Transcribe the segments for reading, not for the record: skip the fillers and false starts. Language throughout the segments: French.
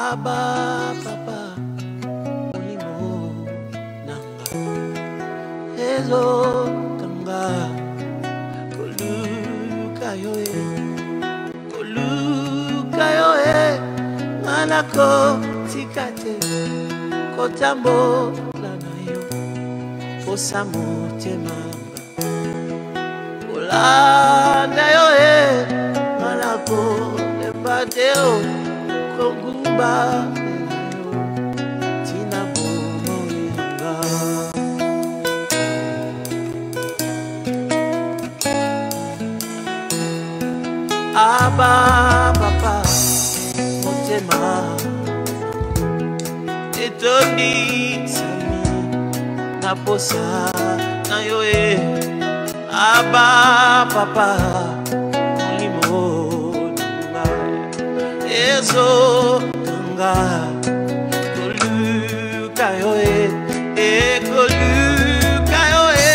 Abba papa molimo nanga ezo kanga koluka yoe manako tikate kotambo lana yo posa motema olanda yoe manako lebateo kongumba tina bomo yanga Abba papa motema etoni sami na posa na yoe Abba papa molimo nanga ezo kanga koluka yoe koluka yoe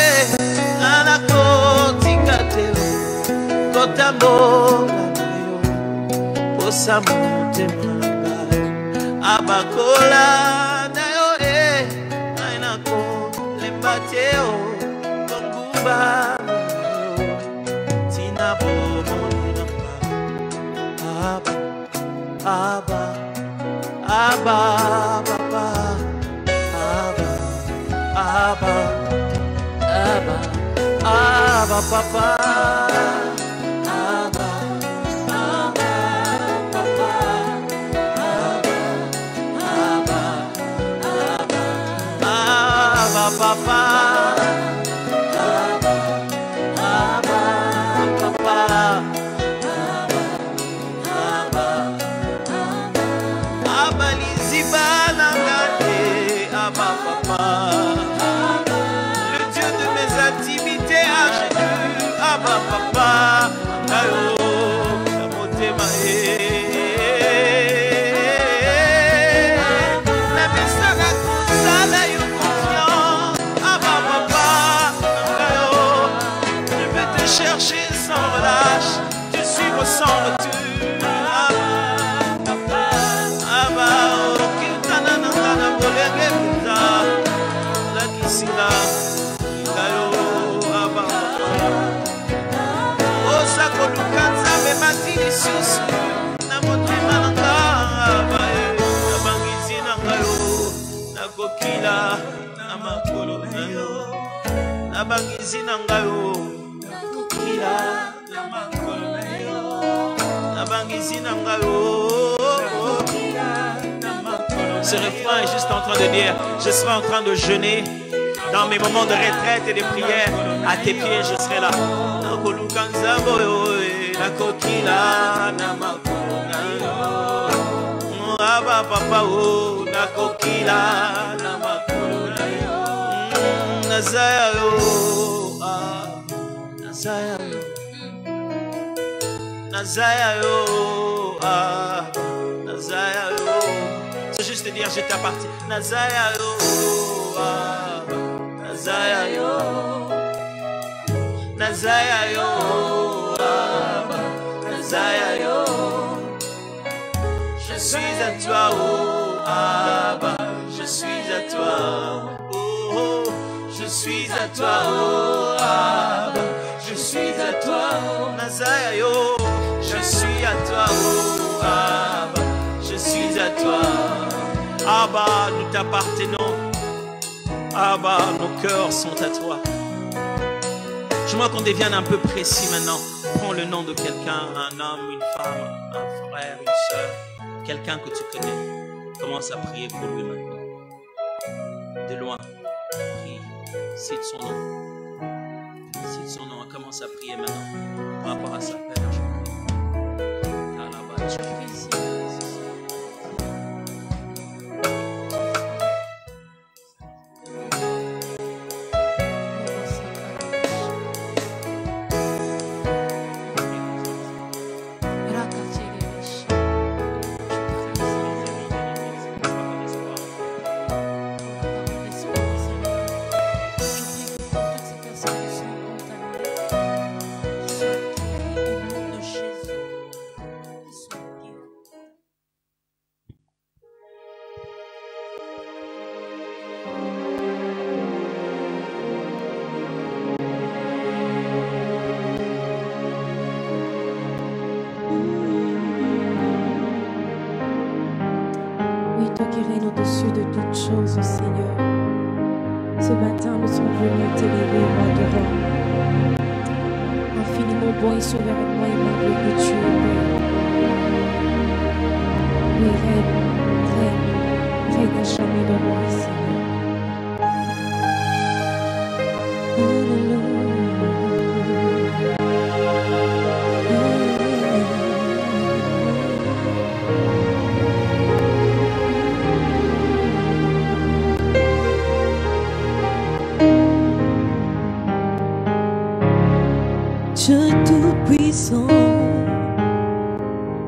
anako tikateo kotambo na yo posa motema abakola na yo ainako lembateo kongumba tina bomo nanga Abba papa Abba papa papa le Dieu de mes intimités à genoux Abba papa chercher sans relâche, te suivre sans retour. Ce refrain est juste en train de dire, je serai en train de jeûner dans mes moments de retraite et de prière. À tes pieds, je serai là. C'est juste dire je t'appartiens. Je suis à toi, oh Abba, je suis à toi, oh, je suis à toi, oh Abba, je suis à toi, oh Nazayo, je suis à toi, oh Abba, je suis à toi, Abba, nous t'appartenons, Abba, nos cœurs sont à toi. J'aimerais qu'on devienne un peu précis maintenant. Prends le nom de quelqu'un, un homme, une femme, un frère, une soeur, quelqu'un que tu connais. Commence à prier pour lui maintenant. De loin, prie, cite son nom. Cite son nom, commence à prier maintenant par rapport à sa père. Oui, toi qui règnes au-dessus de toutes choses, Seigneur. Ce matin, nous sommes venus t'élever, roi de roi. Infiniment bon et souverainement aimable que tu es, Père. Oui, règne à jamais dans moi, Seigneur. Dieu tout-puissant,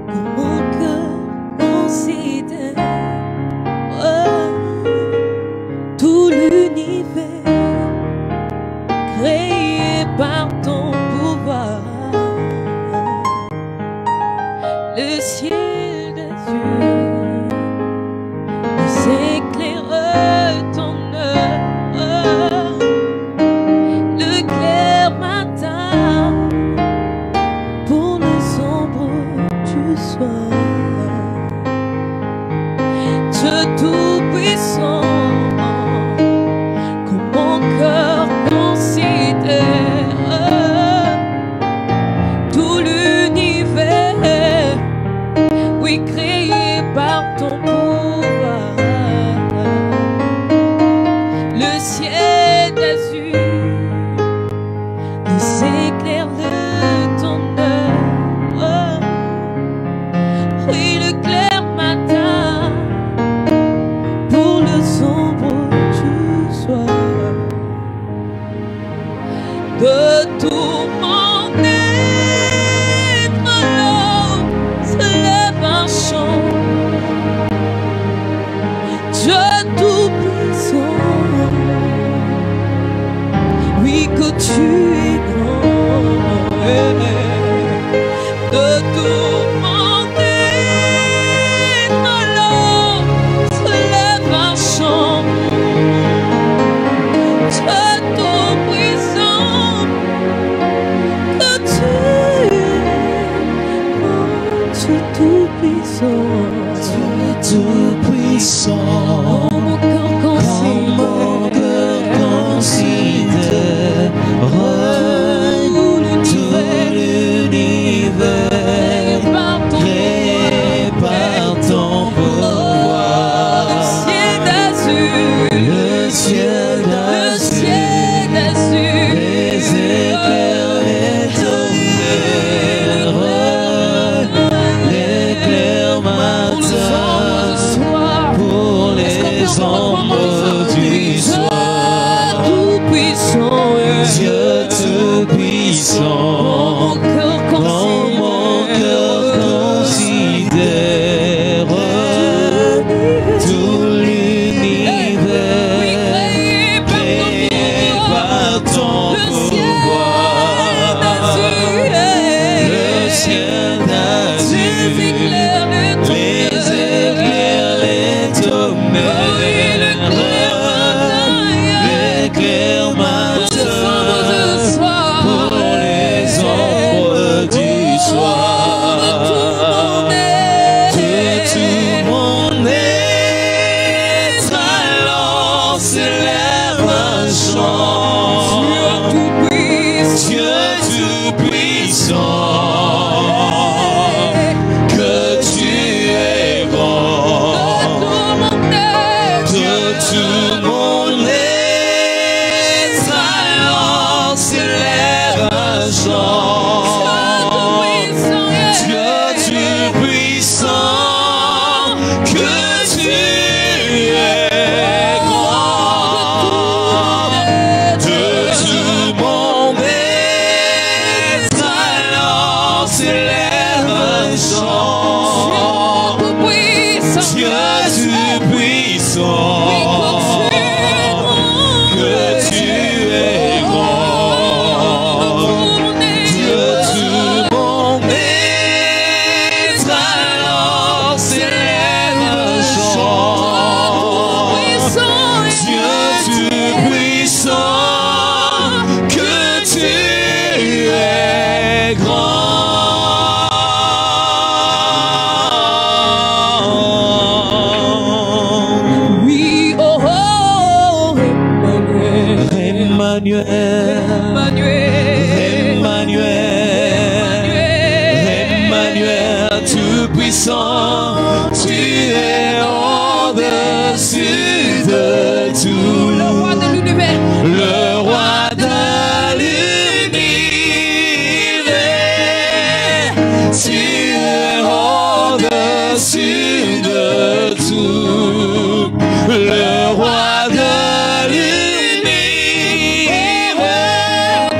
que mon cœur considère tout l'univers créé par ton pouvoir, le ciel d'azur, les éclaireurs ton œuvre, le clair matin pour les ombres du soir. Dieu tout-puissant, que mon cœur considère tout l'univers, oui, créé par ton pouvoir, le ciel d'azur, les éclairs de ton œuvre, oui, le clair matin pour le sombre du soir. De tout mon être, l'homme se lève un chant. Dieu tout-puissant, oui, que tu es grand. De tout mon être, l'homme se lève un chant. Dieu tout-puissant, que tu es grand. Dieu tout-puissant, Tout-puissant, oh, mon cœur considère tout l'univers créé par ton pouvoir, le ciel d'azur, les éclairs, les tonnerres, l'éclair matin pour les ombres du soir. Dieu tout-puissant, quand mon cœur considère tout l'univers créé par ton pouvoir, le ciel d'azur, les éclairs, les tonnerres, Emmanuel, tout puissant, tu es au-dessus de tout. Le roi de l'univers. Le roi de l'univers, tu es au-dessus de tout. Le roi de l'univers,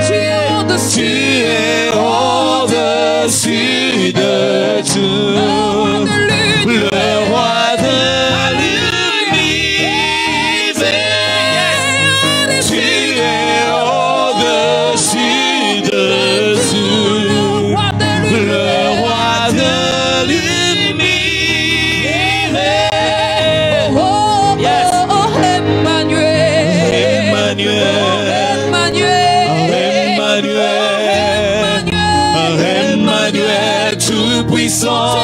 tu es au-dessus de tout. Le roi de l'univers, tu es au-dessus de tout. Le roi de l'univers. Yes. Emmanuel, tout puissant,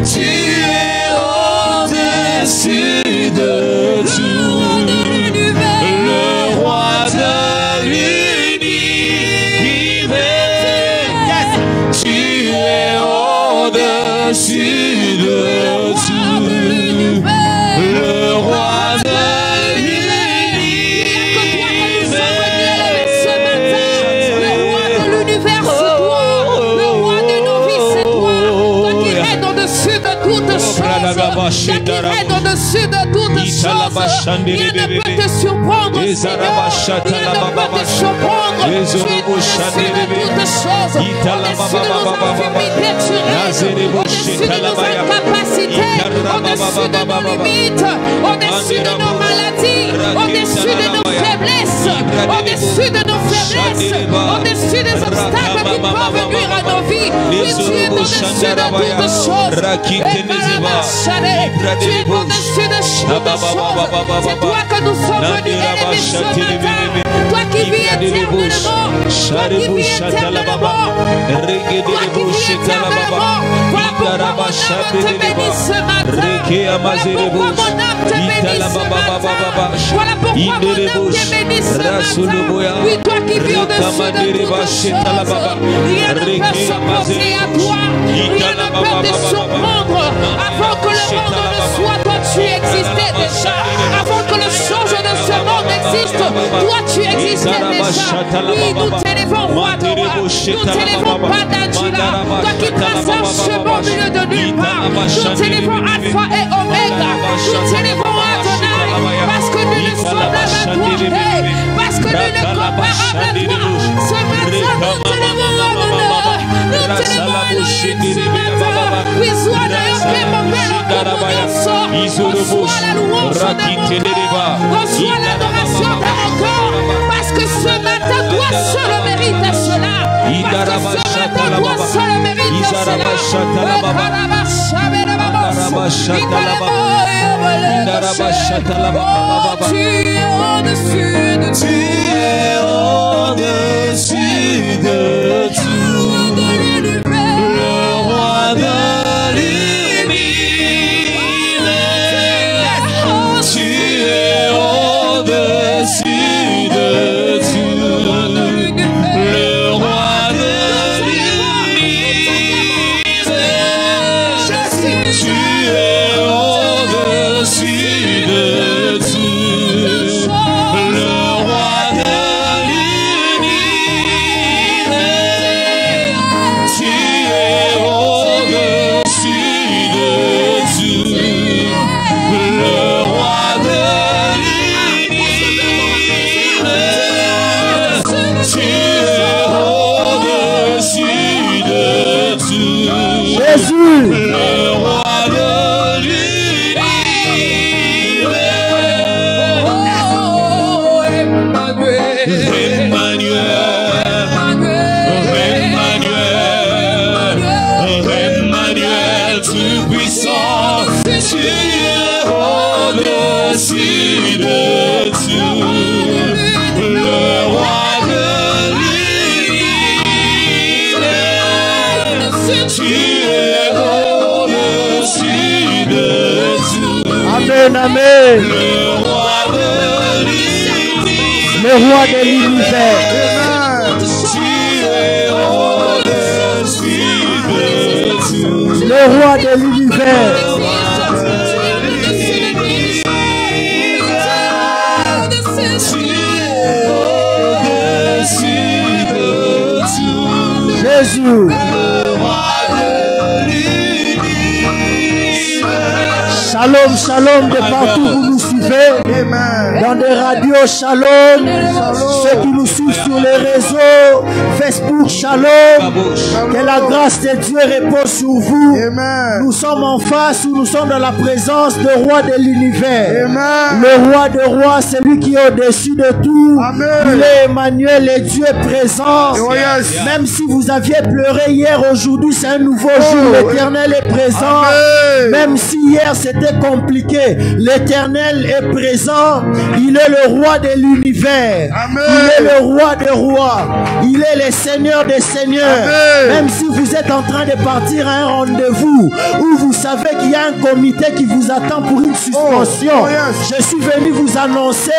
tu es au-dessus de tout. Le roi de l'univers, tu es au-dessus de tout. Le roi de qui règne au-dessus de toutes choses. Rien ne peut te surprendre, Seigneur. Rien ne peut te surprendre. Tu es au-dessus de toutes choses. Au-dessus de nos infirmités, tu règnes. Au-dessus de nos incapacités, au-dessus de nos limites, au-dessus de nos maladies, au-dessus de nos faiblesses, au-dessus de nos faiblesses, au-dessus des obstacles qui peuvent venir à nos vies. Oui, tu es au-dessus de toutes choses. Tu es au-dessus de choses. C'est toi que nous sommes venus élever ce matin. Toi qui vis éternellement. Toi qui vis éternellement. Toi qui vis éternellement. Voilà pourquoi mon âme te bénit ce matin. Voilà pourquoi mon âme te bénit ce matin. Voilà pourquoi mon âme te bénit ce matin. Oui, toi qui vis au-dessus de toutes choses. Rien ne peut s'opposer à toi. Rien ne peut te surprendre. Avant que le monde ne soit, toi tu existais déjà. Avant que le change de ce monde existe, toi tu existais déjà. Oui, nous t'élevons, roi de roi. Nous t'élevons, Padadjila. Toi qui traces un chemin au milieu de nulle part. Nous t'élevons, Alpha et Oméga. Nous t'élevons, Adonai. Parce que nul ne semble à toi. Parce que nul n'est comparable à toi. Ce matin, nous t'élevons, Adonai. Nous t'élevons, Elohim, ce matin. Oui, sois d'ailleurs que mon Père en communion. Reçois la louange de mon corps. Reçois l'adoration de mon corps. Parce que ce matin, toi seul mérites cela. Parce que ce matin, toi seul mérites cela. Tu es au-dessus de tout. Tu es au-dessus de tout. Le roi de l'univers, tu es au-dessus de tout. Le roi de l'univers, tu es au-dessus de tout. Le roi de l'univers, tu es au-dessus de tout. Le roi de l'univers, tu es au-dessus de tout. Jésus. Le roi de l'univers. Oh, Emmanuel. Emmanuel, tout puissant, tu es au-dessus de tout. Le roi de l'univers, tu es au-dessus de tout. Amen, amen. Le roi de l'univers, le roi de l'univers. Le roi de l'univers. Jésus. Shalom, shalom de partout où vous nous suivez. Dans des radios, shalom. Ceux qui nous suivent sur les réseaux, Facebook, shalom. Que la grâce de Dieu repose sur vous. Nous sommes en face ou nous sommes dans la présence du roi de l'univers. Le roi de rois, celui qui est au-dessus de tout. Il est Emmanuel, le Dieu présent. Même si vous aviez pleuré hier, aujourd'hui c'est un nouveau jour. L'Éternel est présent. Même si hier c'était compliqué, l'Éternel est présent. Il est le roi de l'univers. Il est le roi des rois. Il est le Seigneur des seigneurs. Même si vous êtes en train de partir à un rendez-vous où vous savez qu'il y a un comité qui vous attend pour une suspension, je suis venu vous annoncer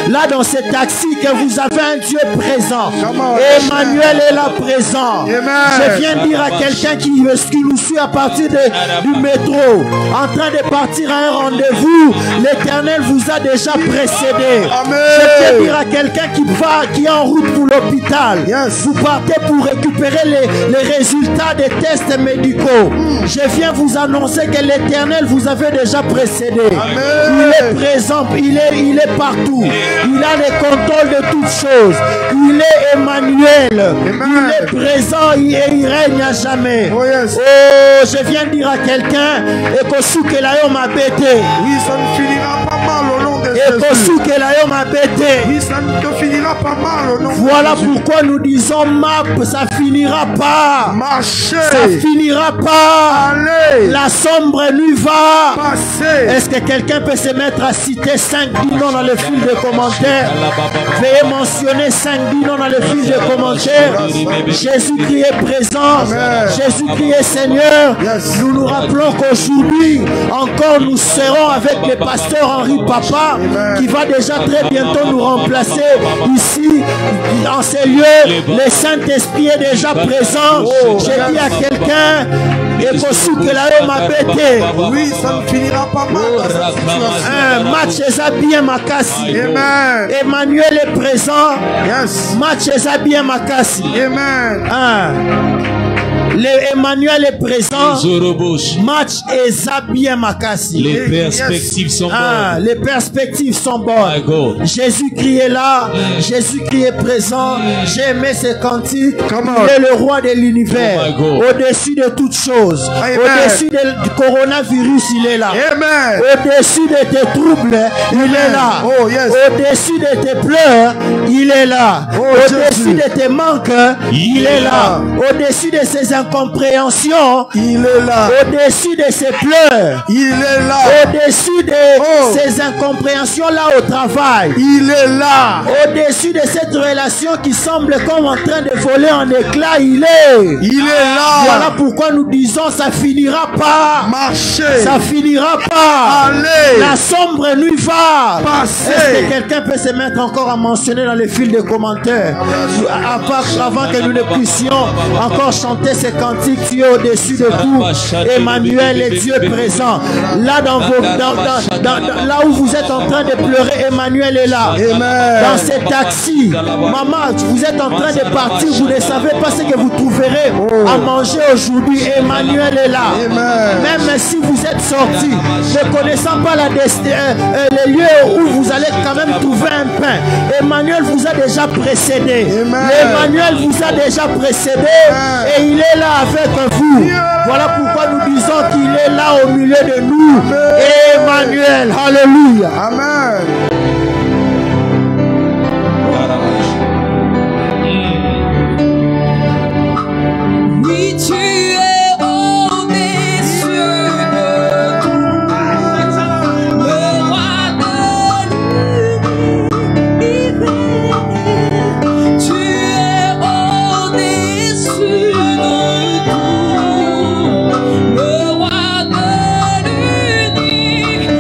là dans ce taxi que vous avez un Dieu présent. Emmanuel est là présent. Je viens dire à quelqu'un qui nous suit à partir du métro, en train de partir à un rendez-vous, l'Éternel vous a déjà précédé. Je viens dire à quelqu'un qui est en route pour l'hôpital, vous partez pour récupérer les résultats des tests médicaux. Je viens vous annoncer que l'Éternel vous avait déjà précédé. Il est présent, il est partout. Il a le contrôle de toutes choses. Il est Emmanuel. Il est présent et il règne à jamais. Oh, je viens dire à quelqu'un, et que ce que la m'a bêté. Oui, ça ne finira pas mal au nom de Jésus. Et que ce que la m'a bêté. Oui, ça ne te finira pas mal au nom de Jésus. Voilà pourquoi nous disons map, ça finira pas. Marcher. Ça finira pas. Allez. La sombre nuit va passer. Est-ce que quelqu'un peut se mettre à citer 5 noms dans le fil de commentaires? Veuillez mentionner 5 noms dans le fil de commentaires. Jésus-Christ est présent. Jésus-Christ est Seigneur. Nous nous rappelons qu'aujourd'hui encore nous serons avec le pasteur Henri Papa qui va déjà très bientôt nous remplacer ici dans ces lieux. Le Saint-Esprit est déjà présent. J'ai dit à quelqu'un, et pour ceux que la m'a bêté. Oui, ça ne finira pas mal. Un match est bien Makassi. Emmanuel est présent. Match est bien Makassi. Emmanuel est présent. Match est bien Makassi. Les perspectives sont bonnes. Les perspectives sont bonnes. Jésus-Christ est là. Jésus-Christ est présent. J'ai aimé ce cantique. Il est le roi de l'univers. Au-dessus de toutes choses. Au-dessus du coronavirus, il est là. Au-dessus de tes troubles, il est là. Au-dessus de tes pleurs, il est là. Au-dessus de tes manques, il est là. Au-dessus de ses incompréhensions, il est là. Au-dessus de ses pleurs, il est là. Au-dessus de ses incompréhensions là au travail, il est là. Au-dessus de cette relation qui semble comme en train de voler en éclats, il est là. Voilà pourquoi nous disons ça finira pas. Marcher. Ça finira pas. Aller. La sombre nuit va passer. Est-ce que quelqu'un peut se mettre encore à mentionner dans les fils de commentaires avant que nous ne puissions encore chanter ces cantiques? Tu es au-dessus de tout. Emmanuel est Dieu présent. Là là où vous êtes en train de pleurer, Emmanuel est là. Dans ces taxis, maman, vous êtes en train de partir, vous ne savez pas ce que vous trouverez à manger aujourd'hui. Emmanuel est là. Même si vous êtes sortis, ne connaissant pas les lieux où vous allez quand même trouver un pain, Emmanuel vous a déjà précédé. Emmanuel vous a déjà précédé et il est là avec vous. Voilà pourquoi nous disons qu'il est là au milieu de nous. Emmanuel, alléluia. Amen. Oui, tu es au-dessus de tout, le roi de l'univers. Tu es au-dessus de tout, le roi de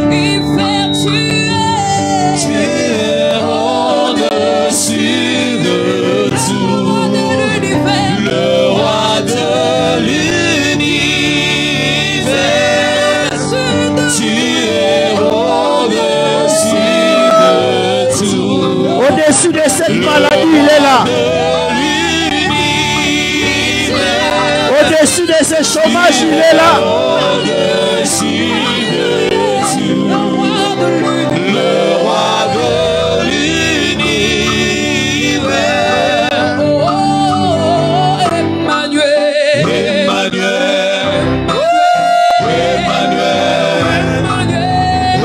l'univers. Tu es chômage, il est là. Au-dessus de tout, le roi de l'univers. Oh, Emmanuel.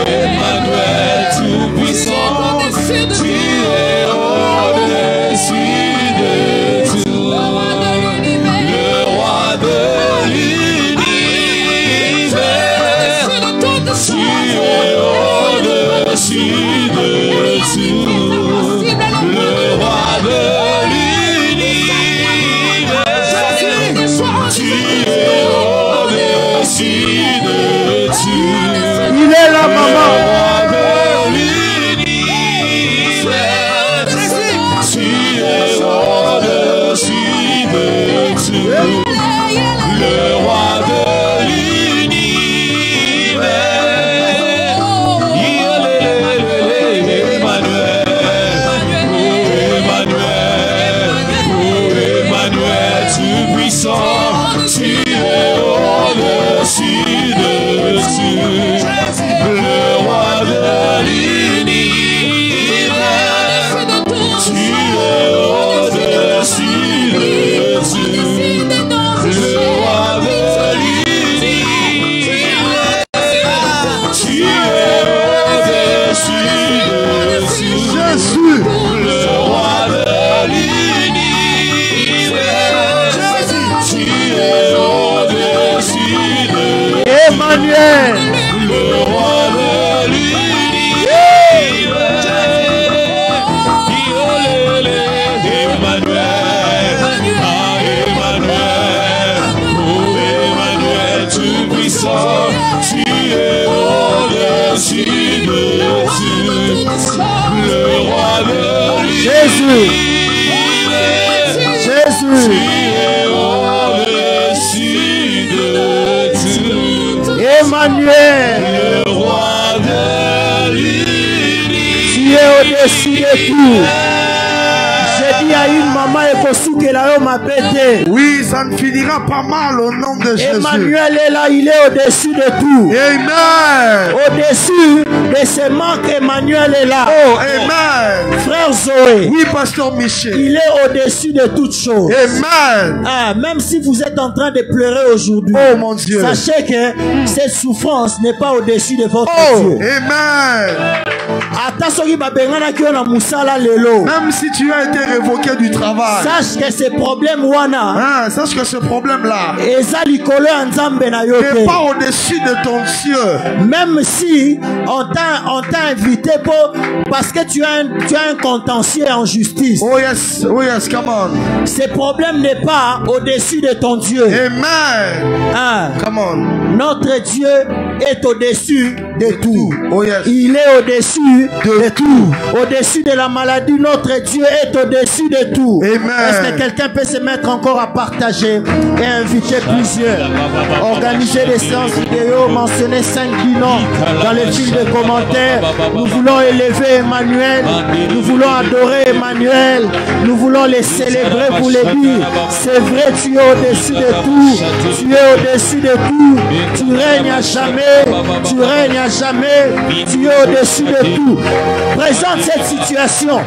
Emmanuel, tout puissant, tu es au-dessus de tout, le roi de l'univers. Tu es au-dessus de tout, le roi de l'univers. Tu es au-dessus de tout. Il est là, maman. Le roi de l'univers. Emmanuel, tout puissant, tu es au-dessus de tout. Le roi de l'univers. Tu es au-dessus de tout. Le roi de l'univers, tu es au-dessus de tout. Jésus. Le roi de l'univers, tu es au-dessus de tout. Emmanuel. Le roi de l'univers, Emmanuel, tout puissant, tu es au-dessus de tout. Le roi de Jésus. l'univers, Jésus. tu es au-dessus de tout. Emmanuel. Le roi de l'univers, Tu es au-dessus de tout. J'ai dit à une maman et Kosukela ma bête. Oui, ça ne finira pas mal au nom de Jésus. Emmanuel est là, il est au-dessus de tout. Amen. Au-dessus de ce manque, Emmanuel est là. Oh, amen. Frère Zoé, Oui, pasteur Michel. il est au-dessus de toutes choses. Amen. Ah, même si vous êtes en train de pleurer aujourd'hui, Oh, mon Dieu. sachez que cette souffrance n'est pas au-dessus de votre Oh, Dieu. amen. Même si tu as été révoqué du travail, Sache que ce problème wana hein, sache que ce problème-là eza likolo ya nzambe na yo n'est te. pas au-dessus de ton Dieu. Même si on t'a invité parce que tu as un contentieux en justice. Oh yes, come on. Ce problème n'est pas au-dessus de ton Dieu. Amen. Ah, Come on. notre Dieu est au-dessus de tout. Oh yes. Il est au-dessus de tout. Au-dessus de la maladie, notre Dieu est au-dessus de tout. Amen. Est-ce que quelqu'un peut se mettre encore à partager et inviter plusieurs? Organiser des séances vidéo, mentionner 5 bilans dans les fils de commentaires. Nous voulons élever Emmanuel. Nous voulons adorer Emmanuel. Nous voulons les célébrer pour les dire. C'est vrai, tu es au-dessus de tout. Tu es au-dessus de tout. Tu règnes à jamais. Tu règnes à jamais. Tu es au-dessus de tout. Présente cette situation.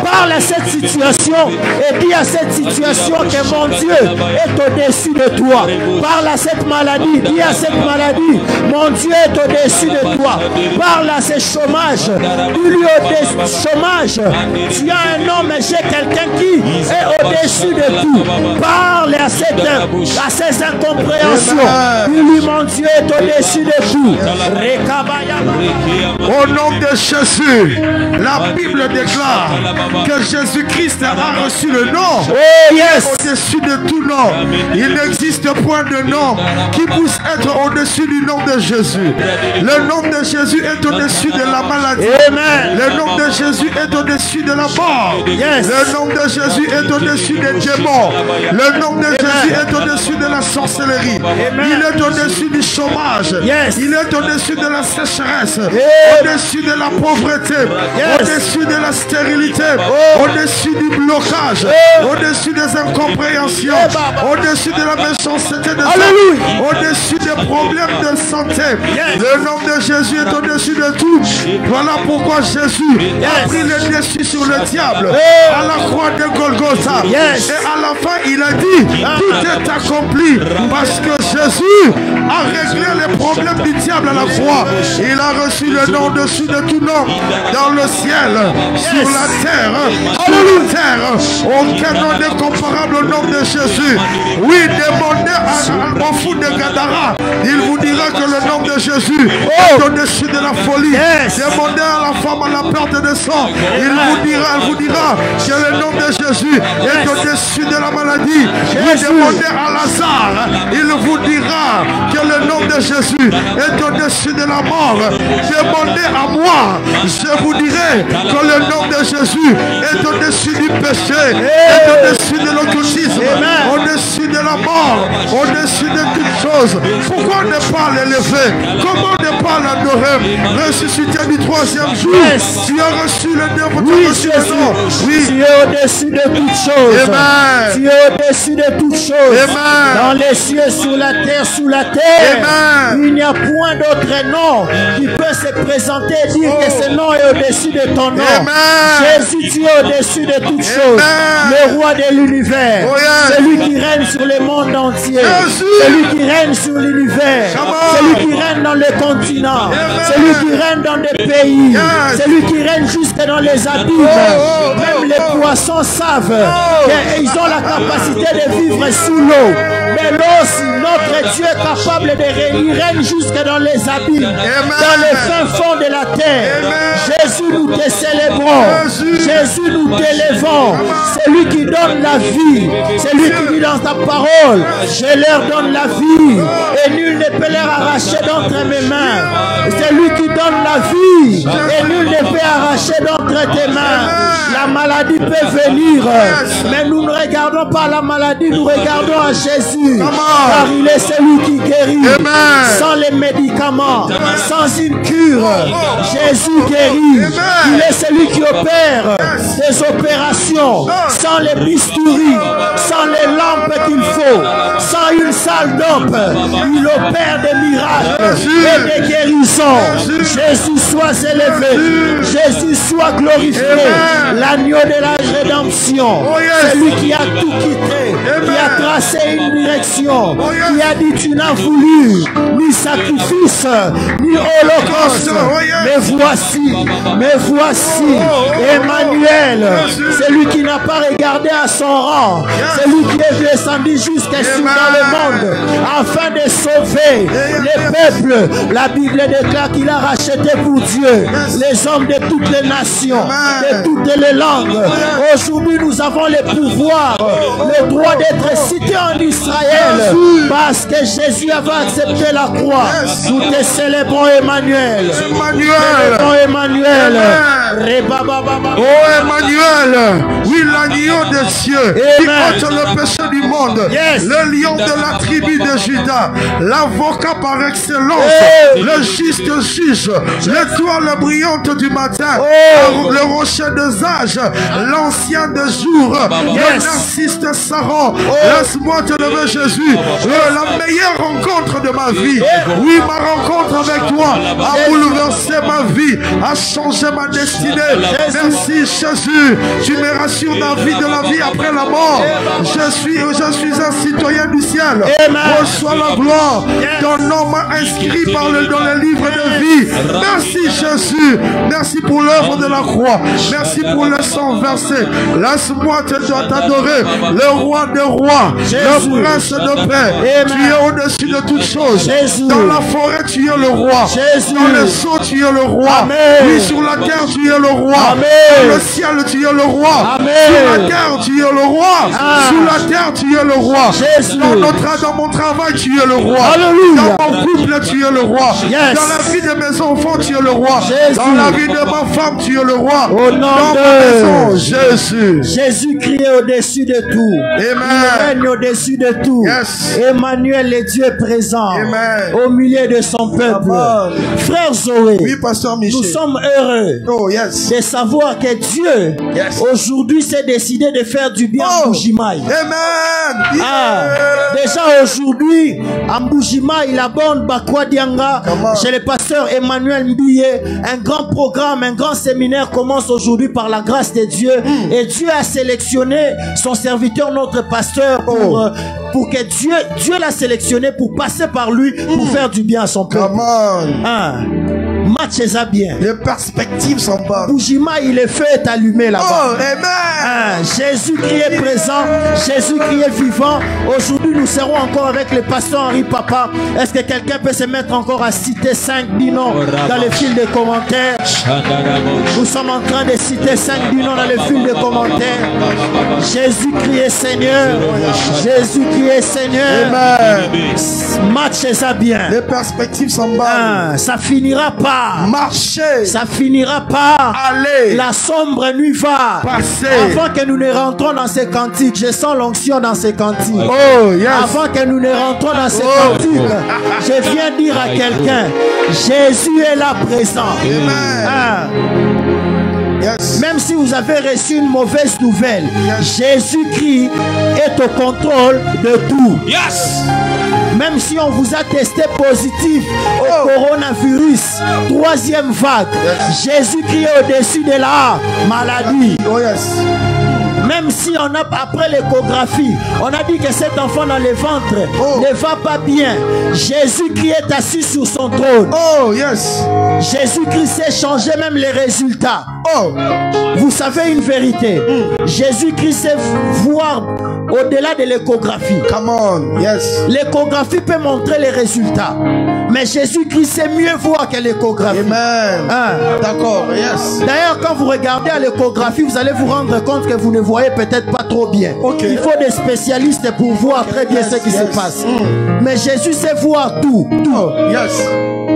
Parle à cette situation et dis à cette situation que mon Dieu est au-dessus de toi. Parle à cette maladie. Dis à cette maladie, mon Dieu est au-dessus de toi. Parle à ce chômage. Dis-lui au-dessus chômage. Tu as un homme et j'ai quelqu'un qui est au-dessus de tout. Parle à ces incompréhensions. Dis-lui, mon Dieu est au-dessus de tout. Au nom de Jésus, la Bible déclare que Jésus-Christ a reçu le nom. Oh yes. Au-dessus de tout nom. Il n'existe point de nom qui puisse être au-dessus du nom de Jésus. Le nom de Jésus est au-dessus de la maladie. Amen. Le nom de Jésus est au-dessus au-dessus de la mort. Yes. Le nom de Jésus est au-dessus des démons. Le nom de Jésus est au-dessus de la sorcellerie. Amen. Il est au-dessus du chômage. Yes. Il est au-dessus de la sécheresse. Yeah. Au-dessus de la pauvreté. Yes. Au-dessus de la stérilité. Au-dessus du blocage. Au-dessus des incompréhensions. Au-dessus de la méchanceté de Alléluia. au-dessus des problèmes de santé. Yes. Le nom de Jésus est au-dessus de tout. Voilà pourquoi Jésus a pris le dessus sur le diable à la croix de Golgotha. Yes. Et à la fin, il a dit, tout est accompli parce que Jésus a réglé les problèmes du diable à la croix. Il a reçu le nom au-dessus de tout nom dans le ciel, sur la terre, sur la terre. Aucun nom n'est comparable au nom de Jésus. Oui, demandez au fou de Gadara, il vous dira que le nom de Jésus est au-dessus de la folie. Yes. Demandez à la femme à la perte de sang, elle vous dira que le nom de Jésus est au-dessus de la maladie. Oui, demandez à Lazare, il vous dira que le nom de Jésus est au-dessus de la mort. Demandez à moi, je vous dirai que le nom de Jésus est au-dessus du péché, est au-dessus de l'occultisme, au-dessus de la mort, au-dessus de toutes choses. Pourquoi ne pas l'élever? Comment ne pas l'adorer? Ressuscité du troisième jour, tu as reçu le nom. Oui, Jésus. Oui. Tu es au-dessus de toutes choses. Amen. Tu es au-dessus de toutes choses. Amen. Dans les cieux, sur la terre, sous la terre. Amen. Il n'y a point d'autre nom qui peut se présenter et dire que ce nom est au-dessus de ton nom. Amen. Jésus, tu es au-dessus de toutes choses. Le roi de l'univers. Oh, yes. Celui qui règne sur le monde entier. Jésus. Celui qui règne sur l'univers. Celui qui règne dans le continent. Celui qui règne dans des pays. Yes. Celui qui règne jusque dans les abîmes. Même les poissons savent qu'ils ont la capacité de vivre sous l'eau. Mais l'eau, notre Dieu est capable de régner, il règne jusque dans les abîmes, dans les fins fonds de la terre. Jésus, nous te célébrons. Jésus, nous t'élevons. C'est lui qui donne la vie. C'est lui qui dit dans sa parole, je leur donne la vie et nul ne peut leur arracher d'entre mes mains. C'est lui qui donne la vie et nul ne peut arracher d'entre tes mains. La maladie peut venir, mais nous ne regardons pas la maladie, nous regardons à Jésus, car il est celui qui guérit. Sans les médicaments, sans une cure, Jésus guérit. Il est celui qui opère des opérations sans les bistouris, sans les lampes qu'il faut, sans une salle d'ombre. Il opère des miracles et des guérisons. Jésus soit élevé, Jésus soit glorifié. L'agneau de la rédemption, c'est lui qui a tout quitté, qui a tracé une direction, qui a dit tu n'as voulu ni sacrifice, ni holocauste, mais voici Emmanuel, c'est lui qui n'a pas regardé à son rang, c'est lui qui est descendu jusqu'ici dans le monde afin de sauver les peuples. La Bible déclare qu'il a racheté pour Dieu les hommes de toutes les nations, de toutes les langues. Aujourd'hui nous avons le pouvoir, le droit d'être cités en Israël parce que Jésus avait accepté la croix. Nous te célébrons Emmanuel. Emmanuel. Oh Emmanuel, oui l'agneau de Dieu qui ôte le péché du monde, le lion de la tribu de Juda, l'avocat par excellence, le juste juge, l'étoile brillante du matin, le rocher des âges, l'ancien des jours, le narcisse de Saron. Laisse-moi te lever Jésus, la meilleure rencontre de ma vie. Oui, ma rencontre avec toi a bouleversé ma vie, a changé ma destinée. Merci Jésus, tu me rassures la vie de la vie après la mort. Je suis un citoyen du ciel. Reçois la gloire. Ton nom m'a inscrit dans le livre de vie. Merci Jésus. Merci pour l'œuvre de la croix. Merci pour le sang versé. Laisse-moi t'adorer, le roi des rois, le prince de paix. Tu es au-dessus de toutes choses. Dans la forêt, tu es le roi. Dans les eaux, tu es le roi. Oui, sur la terre, tu es le roi. Amen. Dans le ciel, tu es le roi. Amen. Sur la terre, tu es le roi. Sur la terre, tu es le roi. Jésus. Dans mon travail, tu es le roi. Alléluia. Dans mon couple, tu es le roi. Yes. Dans la vie de mes enfants, tu es le roi. Jésus. Dans la vie de ma femme, tu es le roi. Au nom dans de ma maison, Jésus. Jésus-Christ est au-dessus de tout. Amen. Il règne au-dessus de tout. Yes. Emmanuel, le Dieu présent. Amen. Au milieu de son peuple. Amen. Frère Zoé, Oui, pasteur Michel. nous sommes heureux Oh, yes. de savoir que Dieu Yes. aujourd'hui s'est décidé de faire du bien à Mbujimaï. Amen. Déjà aujourd'hui, à Mbujimaï, la bande Bakwa Dianga, chez le pasteur Emmanuel Mbiye, un grand programme, un grand séminaire commence aujourd'hui par la grâce de Dieu. Et Dieu a sélectionné son serviteur, notre pasteur, pour que Dieu l'a sélectionné pour passer par lui, pour faire du bien à son peuple. Match est bien. Les perspectives sont bonnes. Mbujimaï, le feu est allumé là-bas. Oh, amen. Jésus-Christ est présent, Jésus-Christ est vivant. Aujourd'hui, nous serons encore avec le pasteur Henri Papa. Est-ce que quelqu'un peut se mettre encore à citer 5 noms dans le fil des commentaires? Nous sommes en train de citer 5 noms dans le fil des commentaires. Jésus-Christ est Seigneur. Jésus-Christ est Seigneur. Amen. Match ça bien. Les perspectives sont bonnes. Ça finira par marcher. Ça finira par aller. La sombre nuit va passer. Avant que nous ne rentrons dans ces cantiques, je sens l'onction dans ces cantiques. Oh, yes. Avant que nous ne rentrons dans ces cantiques, je viens dire à quelqu'un, Jésus est là présent. Yes. Même si vous avez reçu une mauvaise nouvelle, Jésus-Christ est au contrôle de tout. Yes. Même si on vous a testé positif au coronavirus, 3e vague, Jésus-Christ est au-dessus de la maladie. Oh yes. Même si on a, après l'échographie, on a dit que cet enfant dans le ventre ne va pas bien, Jésus-Christ est assis sur son trône. Oh yes. Jésus-Christ sait changer même les résultats. Vous savez une vérité, Jésus-Christ sait voir au-delà de l'échographie. Come on, yes. L'échographie peut montrer les résultats, mais Jésus-Christ sait mieux voir que l'échographie. Amen. D'accord, yes. D'ailleurs, quand vous regardez à l'échographie, vous allez vous rendre compte que vous ne voyez peut-être pas trop bien. Il faut des spécialistes pour voir très bien ce qui se passe. Mais Jésus sait voir tout. Yes.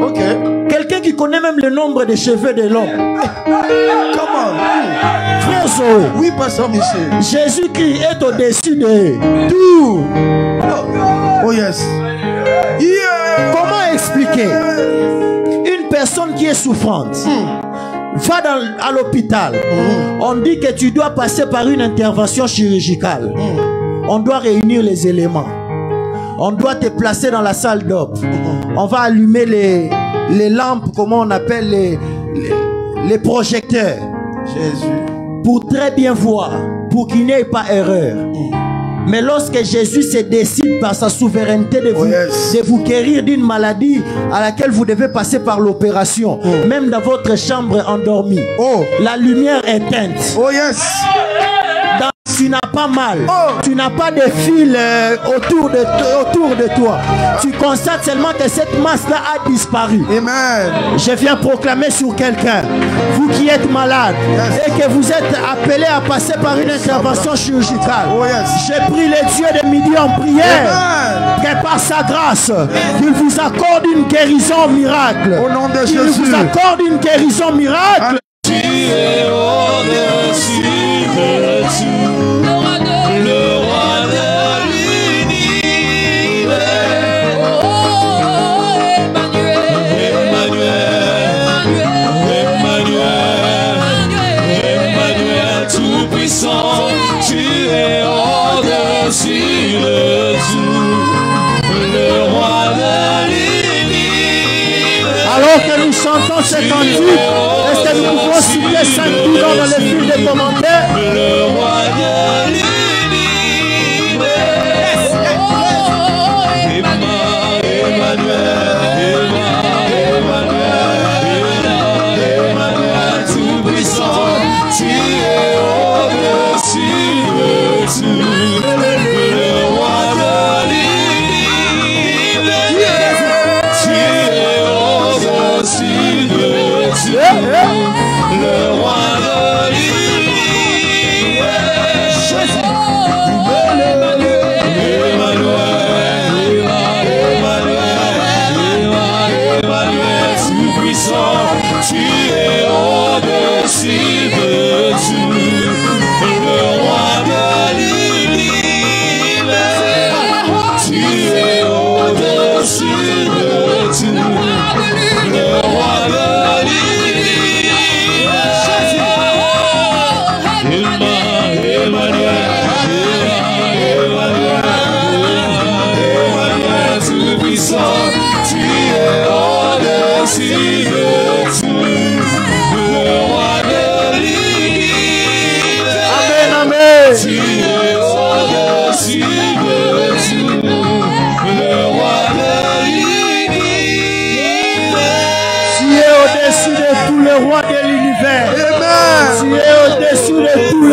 Ok. Quelqu'un qui connaît même le nombre de cheveux de l'homme. Comment? Frère Zoé. Oui, pasteur Michel. Jésus-Christ est au-dessus de tout. Oh yes. Yeah. Comment expliquer? Une personne qui est souffrante va à l'hôpital. On dit que tu dois passer par une intervention chirurgicale. On doit réunir les éléments. On doit te placer dans la salle d'op. On va allumer les lampes, comment on appelle les projecteurs. Jésus. Pour très bien voir, pour qu'il n'y ait pas erreur. Mais lorsque Jésus se décide par sa souveraineté de vous guérir d'une maladie à laquelle vous devez passer par l'opération, même dans votre chambre endormie, la lumière est éteinte. Oh yes. Tu n'as pas mal, tu n'as pas de fil autour de toi. Tu constates seulement que cette masse-là a disparu. Amen. Je viens proclamer sur quelqu'un, vous qui êtes malade et que vous êtes appelé à passer par une intervention chirurgicale. Je prie le Dieu de midi en prière que par sa grâce, qu'il vous accorde une guérison miracle. Au nom de Qu'il Jésus. vous accorde une guérison miracle. Tu es au-dessus de tout. Le roi de l'univers. Emmanuel tout-puissant. Tu es au-dessus de tout. Le roi de l'univers. Alors que nous chantons ce cantique, est-ce que nous pouvons citer 5 noms dans le fil des commentaires? Le roi de l'univers. Emmanuel tout-puissant. Tu es au-dessus de tout. Le roi de l'univers. Tu es au-dessus de tout.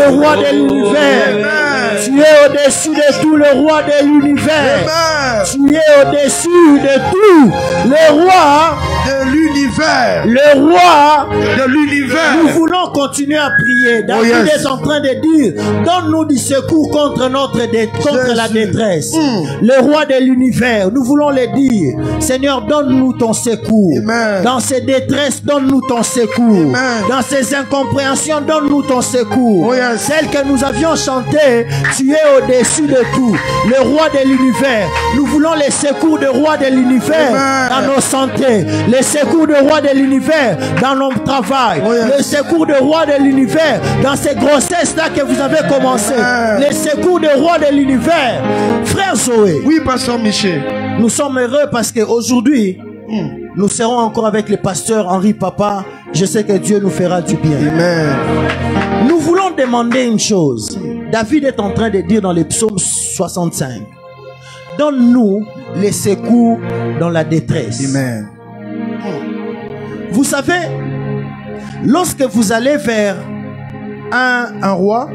Roi de l'univers. Tu es au-dessus de tout le roi de l'univers. Tu es au-dessus de tout le roi de l'univers. Le roi de l'univers. Nous voulons continuer à prier. David est en train de dire, donne-nous du secours contre la détresse. Le roi de l'univers, nous voulons le dire. Seigneur, donne-nous ton secours. Amen. Dans ces détresses, donne-nous ton secours. Amen. Dans ces incompréhensions, donne-nous ton secours. Celle que nous avions chantée, tu es au-dessus de tout. Le roi de l'univers. Nous voulons les secours du roi de l'univers dans nos santé, le secours du roi de l'univers dans nos travail, le secours du roi de l'univers dans ces grossesses-là que vous avez commencé, le secours du roi de l'univers. Frère Zoé. Oui, pasteur Michel. Nous sommes heureux parce qu'aujourd'hui, nous serons encore avec le pasteur Henri Papa. Je sais que Dieu nous fera du bien. Amen. Nous voulons demander une chose. David est en train de dire dans les psaumes 65. Donne-nous les secours dans la détresse. Amen. Vous savez, lorsque vous allez vers un roi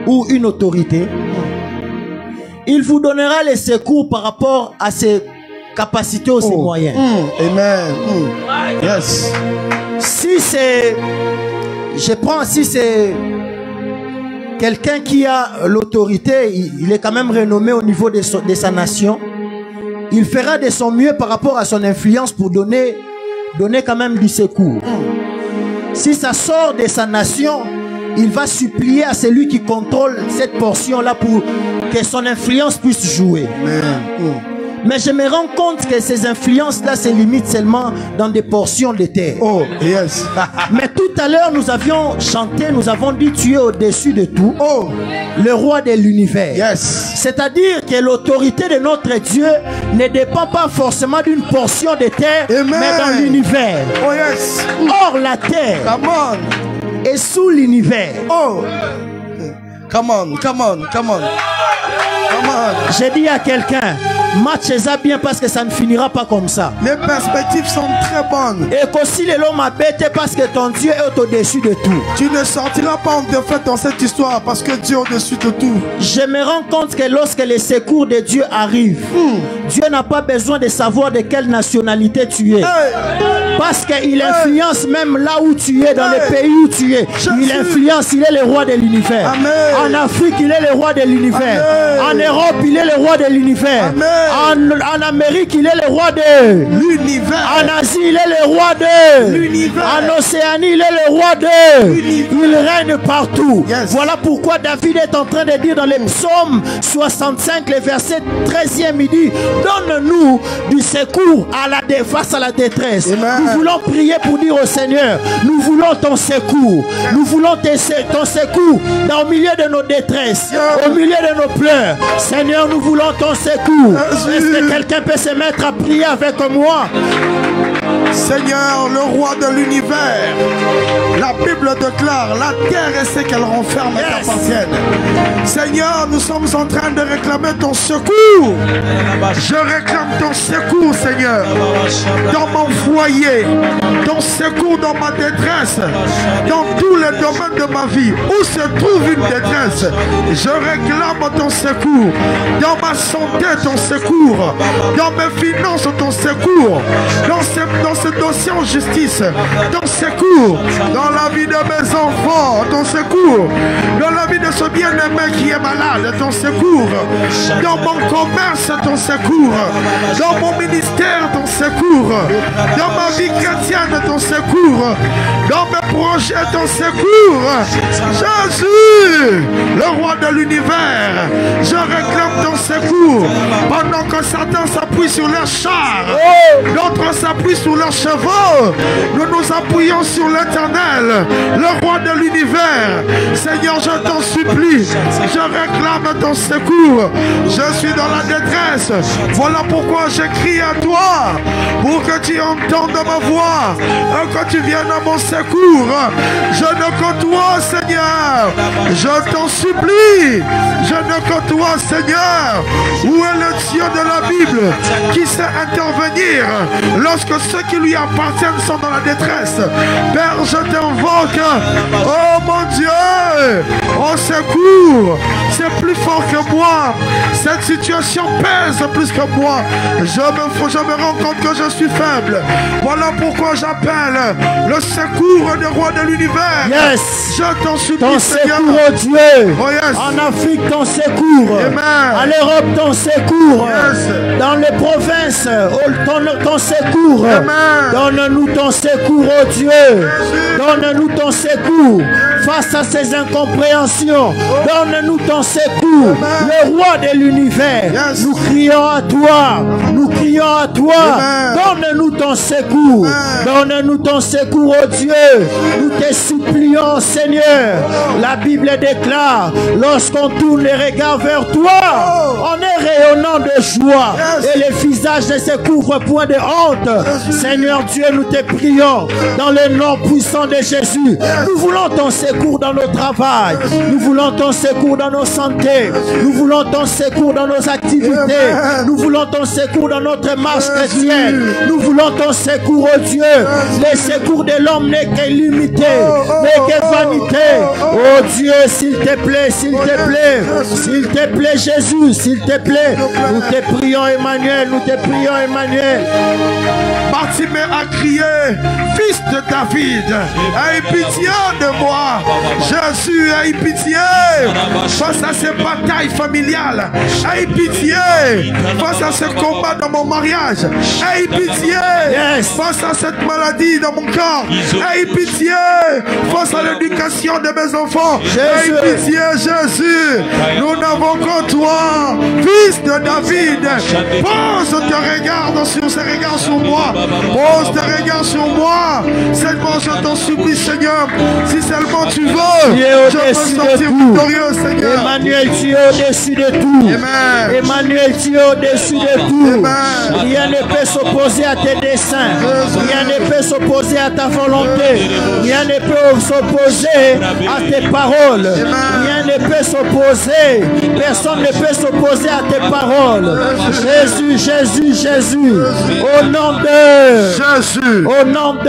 ou une autorité, il vous donnera les secours par rapport à ses capacités ou ses moyens. Amen. Yes. Si c'est, si c'est quelqu'un qui a l'autorité, il est quand même renommé au niveau de sa nation, il fera de son mieux par rapport à son influence pour donner quand même du secours. Si ça sort de sa nation, il va supplier à celui qui contrôle cette portion-là pour que son influence puisse jouer. Mais je me rends compte que ces influences-là se limitent seulement dans des portions de terre. Oh, yes. Mais tout à l'heure, nous avions chanté, nous avons dit, tu es au-dessus de tout. Oh, le roi de l'univers. Yes. C'est-à-dire que l'autorité de notre Dieu ne dépend pas forcément d'une portion de terre, Amen. mais dans l'univers. Oh, yes. Or, la terre Come on. est sous l'univers. Oh, come on, come on, come on. J'ai dit à quelqu'un, match ça bien parce que ça ne finira pas comme ça. Les perspectives sont très bonnes. Et qu'aussi les l'homme a bêté parce que ton Dieu est au-dessus de tout. Tu ne sortiras pas en défaite dans cette histoire parce que Dieu est au-dessus de tout. Je me rends compte que lorsque les secours de Dieu arrivent, Dieu n'a pas besoin de savoir de quelle nationalité tu es. Parce qu'il influence même là où tu es, dans le pays où tu es. Il influence, il est le roi de l'univers. En Afrique, il est le roi de l'univers. En Europe, il est le roi de l'univers. En Amérique, il est le roi de l'univers. En Asie, il est le roi de l'univers. En Océanie, il est le roi de l'univers. Il règne partout. Voilà pourquoi David est en train de dire dans les psaumes 65, le verset 13e, il dit, donne-nous du secours face à la détresse. Nous voulons prier pour dire au Seigneur, nous voulons ton secours. Nous voulons ton secours dans le milieu de nos détresses, au milieu de nos pleurs. Seigneur, nous voulons ton secours. Est-ce que quelqu'un peut se mettre à prier avec moi? Seigneur, le roi de l'univers, la La Bible déclare, la terre et ce qu'elle renferme t'appartiennent. Seigneur, nous sommes en train de réclamer ton secours. Je réclame ton secours, Seigneur, dans mon foyer, ton secours dans ma détresse, dans tous les domaines de ma vie où se trouve une détresse. Je réclame ton secours, dans ma santé ton secours, dans mes finances ton secours, dans ce dossier en justice ton secours, dans la vie de mes enfants ton secours, dans la vie de ce bien-aimé qui est malade ton secours, dans mon commerce ton secours, dans mon ministère ton secours, dans ma vie chrétienne ton secours, dans mes projets ton secours. Jésus, le roi de l'univers, je réclame ton secours. Pendant que Satan s'appuie sur leurs chars, d'autres s'appuient sur leurs chevaux, nous nous appuyons sur l'Éternel, le roi de l'univers. Seigneur, je t'en supplie, je réclame ton secours. Je suis dans la détresse, voilà pourquoi je crie à toi, pour que tu entendes ma voix et que tu viennes à mon secours. Je ne que toi, Seigneur, je t'en supplie, je ne que toi, Seigneur. Où est le Dieu de la Bible qui sait intervenir lorsque ceux qui lui appartiennent sont dans la détresse? Père, je t'invoque, oh mon Dieu, au secours. C'est plus fort que moi, cette situation pèse plus que moi. Je me rends compte que je suis faible. Voilà pourquoi j'appelle le secours du roi de l'univers. Yes. Je t'en supplie, ton Seigneur. secours, oh Dieu. Oh, yes. En Afrique, ton secours. Amen. En Europe, ton secours. Yes. Dans les provinces, ton secours. Amen. Donne-nous ton secours, oh Dieu. Donne-nous ton secours face à ces incompréhensions. Donne-nous ton secours. Amen. Le roi de l'univers. Yes. Nous crions à toi. Nous crions à toi. Donne-nous ton secours. Donne-nous ton secours, oh Dieu. Nous te supplions, Seigneur. La Bible déclare, lorsqu'on tourne les regards vers toi, on est rayonnant de joie. Et les visages ne se couvrent point de honte. Seigneur Dieu, nous te prions dans le nom puissant de Jésus. Nous voulons ton secours dans nos travail. Nous voulons ton secours dans nos santé. Nous voulons ton secours dans nos activités. Nous voulons ton secours dans notre marche chrétienne. Nous voulons ton secours, oh Dieu. Le secours de l'homme n'est qu'illimité, n'est que vanité. Oh Dieu, s'il te plaît, s'il te plaît, s'il te plaît, Jésus, s'il te plaît. Nous te prions, Emmanuel, nous te prions, Emmanuel. Bartimée a crié, fils de David, aie pitié de moi. Jésus, aie pitié face à ces batailles familiales. Aie pitié face à ce combat dans mon mariage. Aie pitié face à cette maladie dans mon corps. Aie pitié face à l'éducation de mes enfants. Aie pitié, Jésus. Nous n'avons que toi, fils de David. Pose tes regards sur ces regards sur moi. Pose tes regards sur moi. Seulement je t'en supplie, Seigneur. Si seulement tu veux, je peux sortir victorieux, Seigneur. Emmanuel, tu es au-dessus de tout. Amen. Emmanuel, tu es au-dessus de tout. Amen. Rien ne peut s'opposer à tes desseins. Rien ne peut s'opposer à ta volonté. Rien ne peut s'opposer à tes paroles. Rien ne peut s'opposer. Personne ne peut s'opposer à tes paroles. Jésus, Jésus, Jésus. Au nom de Jésus. Au nom de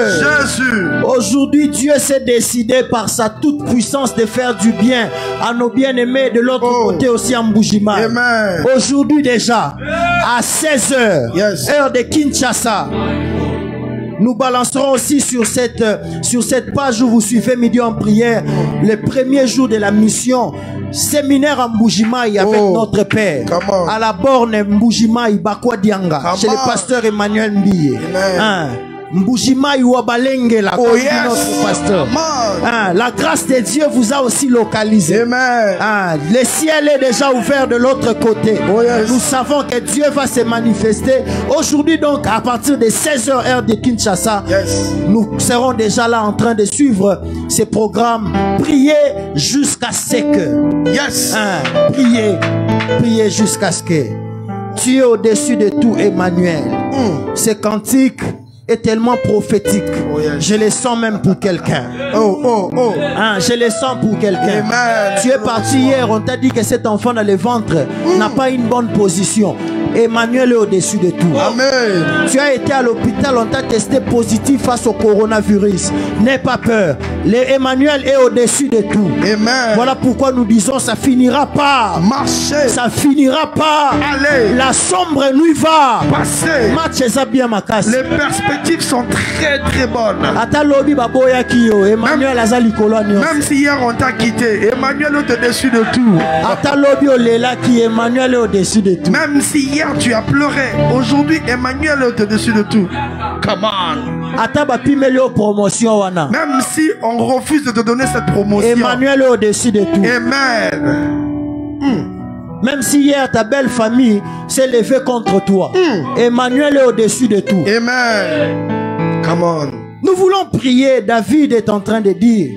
Jésus. Aujourd'hui, Dieu s'est décidé par sa toute puissance de faire du bien à nos bien-aimés de l'autre côté aussi en Mbuji-Mayi. Aujourd'hui déjà, à 16h, heure de Kinshasa, nous balancerons aussi sur cette page où vous suivez Midi en prière, le premier jour de la mission séminaire en Mbuji-Mayi avec notre Père. À la borne Mbuji-Mayi, Bakwa Dianga, chez le pasteur Emmanuel Mbiye. Mbuji-Mayi Wabalengela, notre pasteur. La grâce de Dieu vous a aussi localisé. Le ciel est déjà ouvert de l'autre côté. Nous savons que Dieu va se manifester. Aujourd'hui donc, à partir de 16h heure de Kinshasa, nous serons déjà là en train de suivre ces programmes. Priez jusqu'à ce que. Priez jusqu'à ce que. Tu es au-dessus de tout, Emmanuel. Ces cantiques est tellement prophétique. Je le sens même pour quelqu'un. Hein, je le sens pour quelqu'un. Tu es parti hier, on t'a dit que cet enfant dans le ventre n'a pas une bonne position. Emmanuel est au-dessus de tout. Amen. Tu as été à l'hôpital, on t'a testé positif face au coronavirus. N'aie pas peur. Emmanuel est au-dessus de tout. Amen. Voilà pourquoi nous disons ça finira pas. Marcher. Ça finira pas. Allez. La sombre nuit va passer. Bien ma casse. Les perspectives sont très très bonnes. Emmanuel même si hier on t'a quitté, Emmanuel est au-dessus de tout. Emmanuel est au-dessus de tout. Même si hier tu as pleuré, aujourd'hui Emmanuel est au-dessus de tout. Come on. Même si on refuse de te donner cette promotion, Emmanuel est au-dessus de tout. Amen. Même si hier ta belle famille s'est levée contre toi, Emmanuel est au-dessus de tout. Amen. Come on. Nous voulons prier. David est en train de dire,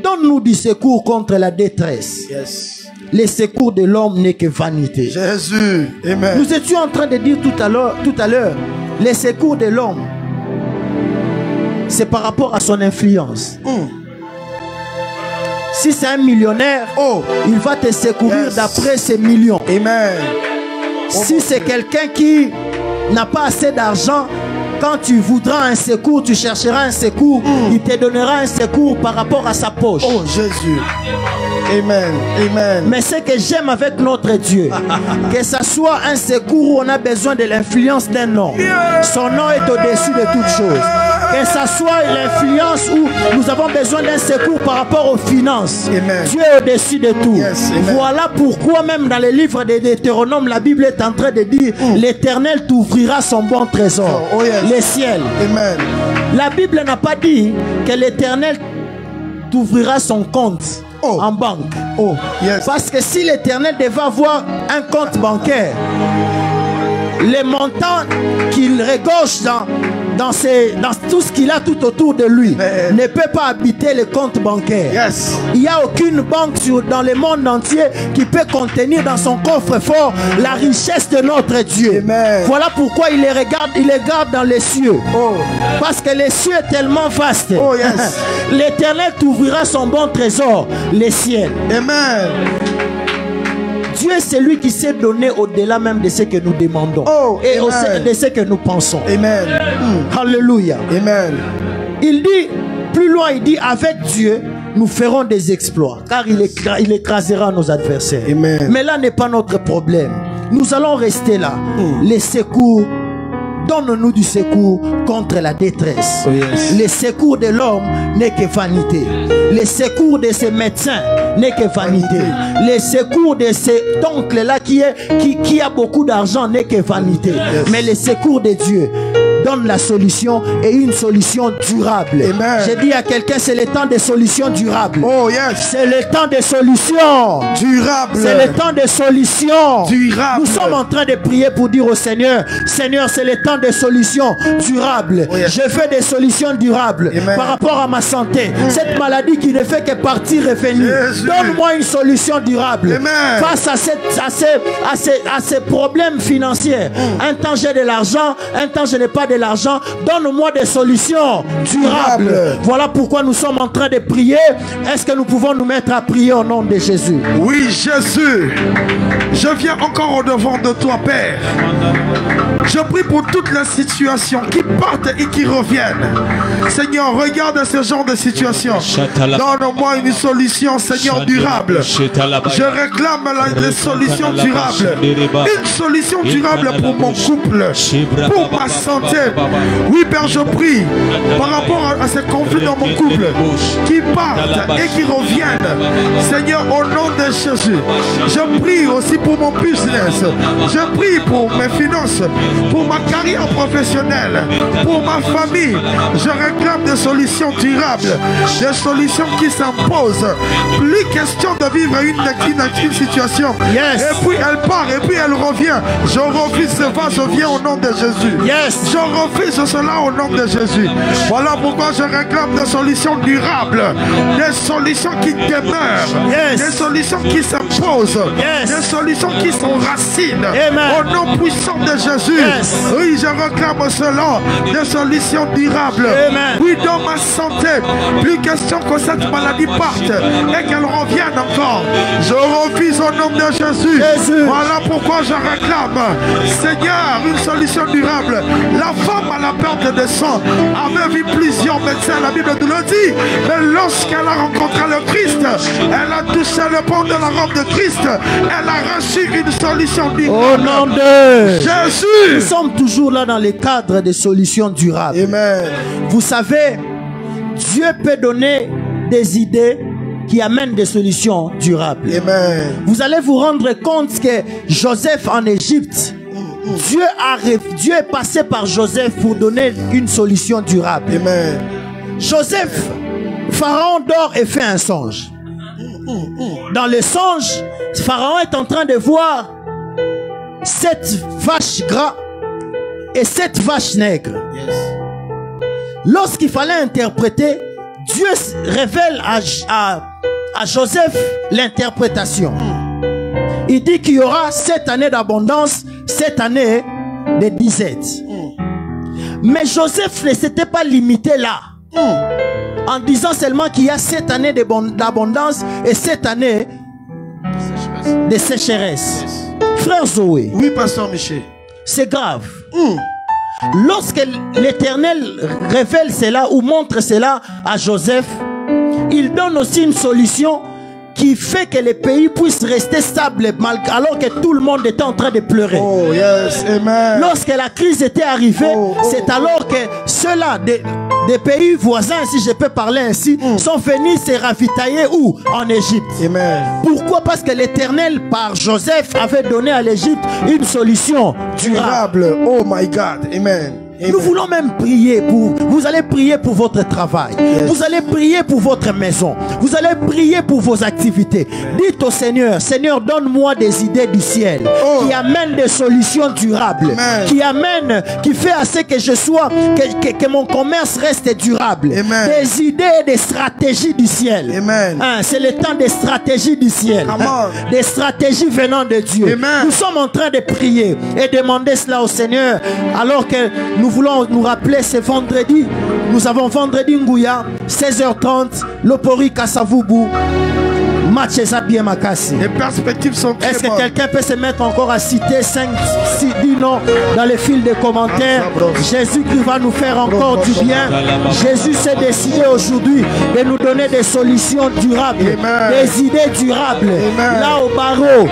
donne-nous du secours contre la détresse. Yes. Les secours de l'homme n'est que vanité. Jésus. Amen. Nous étions en train de dire tout à l'heure, les secours de l'homme, c'est par rapport à son influence. Si c'est un millionnaire, il va te secourir d'après ses millions. Amen. Si c'est quelqu'un qui n'a pas assez d'argent, quand tu voudras un secours, tu chercheras un secours, il te donnera un secours par rapport à sa poche. Oh Jésus. Amen. Amen. Mais ce que j'aime avec notre Dieu, que ce soit un secours où on a besoin de l'influence d'un homme. Son nom est au-dessus de toutes choses. Que ce soit l'influence où nous avons besoin d'un secours par rapport aux finances. Amen. Dieu est au-dessus de tout. Yes, voilà pourquoi même dans les livres de Deutéronome, la Bible est en train de dire l'Éternel t'ouvrira son bon trésor. Les ciels. Amen. La Bible n'a pas dit que l'Éternel t'ouvrira son compte en banque. Parce que si l'Éternel devait avoir un compte bancaire, les montants qu'il regorge dans tout ce qu'il a tout autour de lui ne peut pas habiter le compte bancaire. Il n'y a aucune banque dans le monde entier qui peut contenir dans son coffre-fort la richesse de notre Dieu. Voilà pourquoi il les regarde dans les cieux. Parce que les cieux est tellement vaste. L'Éternel t'ouvrira son bon trésor, les ciels. Amen. Dieu est celui qui s'est donné au-delà même de ce que nous demandons et de ce que nous pensons. Amen. Alléluia. Amen. Il dit, plus loin, il dit, avec Dieu, nous ferons des exploits, car il écrasera nos adversaires. Amen. Mais là n'est pas notre problème. Nous allons rester là. Les secours, donne-nous du secours contre la détresse. Les secours de l'homme n'est que vanité. Les secours de ces médecins n'est que vanité. Les secours de cet oncle-là qui a beaucoup d'argent n'est que vanité. Mais les secours de Dieu donne la solution et une solution durable. J'ai dit à quelqu'un, c'est le temps des solutions durables. C'est le temps des solutions durables. C'est le temps des solutions durables. Nous sommes en train de prier pour dire au Seigneur, Seigneur, c'est le temps des solutions durables. Je veux des solutions durables par rapport à ma santé. Cette maladie qui ne fait que partir et venir. Donne-moi une solution durable face à ces problèmes financiers. Un temps j'ai de l'argent, un temps je n'ai pas de l'argent. Donne-moi des solutions durables. Voilà pourquoi nous sommes en train de prier. Est-ce que nous pouvons nous mettre à prier au nom de Jésus? Oui, Jésus, je viens encore au devant de toi, Père. Je prie pour toutes les situations qui partent et qui reviennent. Seigneur, regarde ce genre de situation. Donne-moi une solution, Seigneur, durable. Je réclame des solutions durables. Une solution durable pour mon couple, pour ma santé. Oui, Père, je prie par rapport à ces conflits dans mon couple qui partent et qui reviennent. Seigneur, au nom de Jésus, je prie aussi pour mon business. Je prie pour mes finances, pour ma carrière professionnelle, pour ma famille. Je réclame des solutions durables, des solutions solution qui s'impose. Plus question de vivre une situation. Yes. Et puis elle part, et puis elle revient. Je refuse cela, je viens au nom de Jésus. Yes. Je refuse cela au nom de Jésus. Voilà pourquoi je réclame des solutions durables, des solutions qui demeurent, Yes. des solutions qui s'imposent, Yes. des solutions qui sont racines. Amen. Au nom puissant de Jésus. Yes. Oui, je réclame cela, des solutions durables. Amen. Oui, dans ma santé, plus question que cette maladie parte et qu'elle revienne encore. Je refuse au nom de Jésus. Jésus. Voilà pourquoi je réclame, Seigneur, une solution durable. La femme à la perte de sang avait vu plusieurs médecins, la Bible nous le dit, mais lorsqu'elle a rencontré le Christ, elle a touché le pan de la robe de Christ, elle a reçu une solution durable. Au nom de Jésus. Nous sommes toujours là dans le cadre des solutions durables. Amen. Vous savez, Dieu peut donner des idées qui amènent des solutions durables. Amen. Vous allez vous rendre compte que Joseph en Égypte, Dieu est passé par Joseph pour donner une solution durable. Amen. Joseph, Pharaon dort et fait un songe. Dans le songe, Pharaon est en train de voir 7 vaches gras et 7 vaches nègres. Lorsqu'il fallait interpréter, Dieu révèle à Joseph l'interprétation. Il dit qu'il y aura 7 années d'abondance, 7 années de disette. Mais Joseph ne s'était pas limité là. En disant seulement qu'il y a 7 années d'abondance et 7 années de sécheresse. Frère Zoé. Oui, pasteur Michel. C'est grave. Lorsque l'Éternel révèle cela ou montre cela à Joseph, il donne aussi une solution qui fait que les pays puissent rester stables alors que tout le monde était en train de pleurer. Oh, yes, amen. Lorsque la crise était arrivée, c'est alors que ceux-là, des pays voisins, si je peux parler ainsi, sont venus se ravitailler où? En Égypte. Amen. Pourquoi? Parce que l'Éternel, par Joseph, avait donné à l'Égypte une solution durable. Oh my God, amen. Amen. Nous voulons même prier pour... Vous allez prier pour votre travail. Yes. Vous allez prier pour votre maison. Vous allez prier pour vos activités. Dites au Seigneur, Seigneur, donne-moi des idées du ciel qui amènent des solutions durables. Amen. Qui fait à ce que je sois... Que mon commerce reste durable. Amen. Des idées et des stratégies du ciel. Amen. C'est le temps des stratégies du ciel. Des stratégies venant de Dieu. Amen. Nous sommes en train de prier et demander cela au Seigneur alors que nous voulons nous rappeler ce vendredi. Nous avons vendredi Ngouya, 16h30, Lopori Kasavubu. Match bien Makassi. Les perspectives sont très Est-ce que bonnes. quelqu'un peut se mettre encore à citer 5-10 noms dans les fils de commentaires? Jésus qui va nous faire encore du bien. Jésus s'est décidé aujourd'hui de nous donner des solutions durables, Amen. des idées durables. Amen. Là au barreau,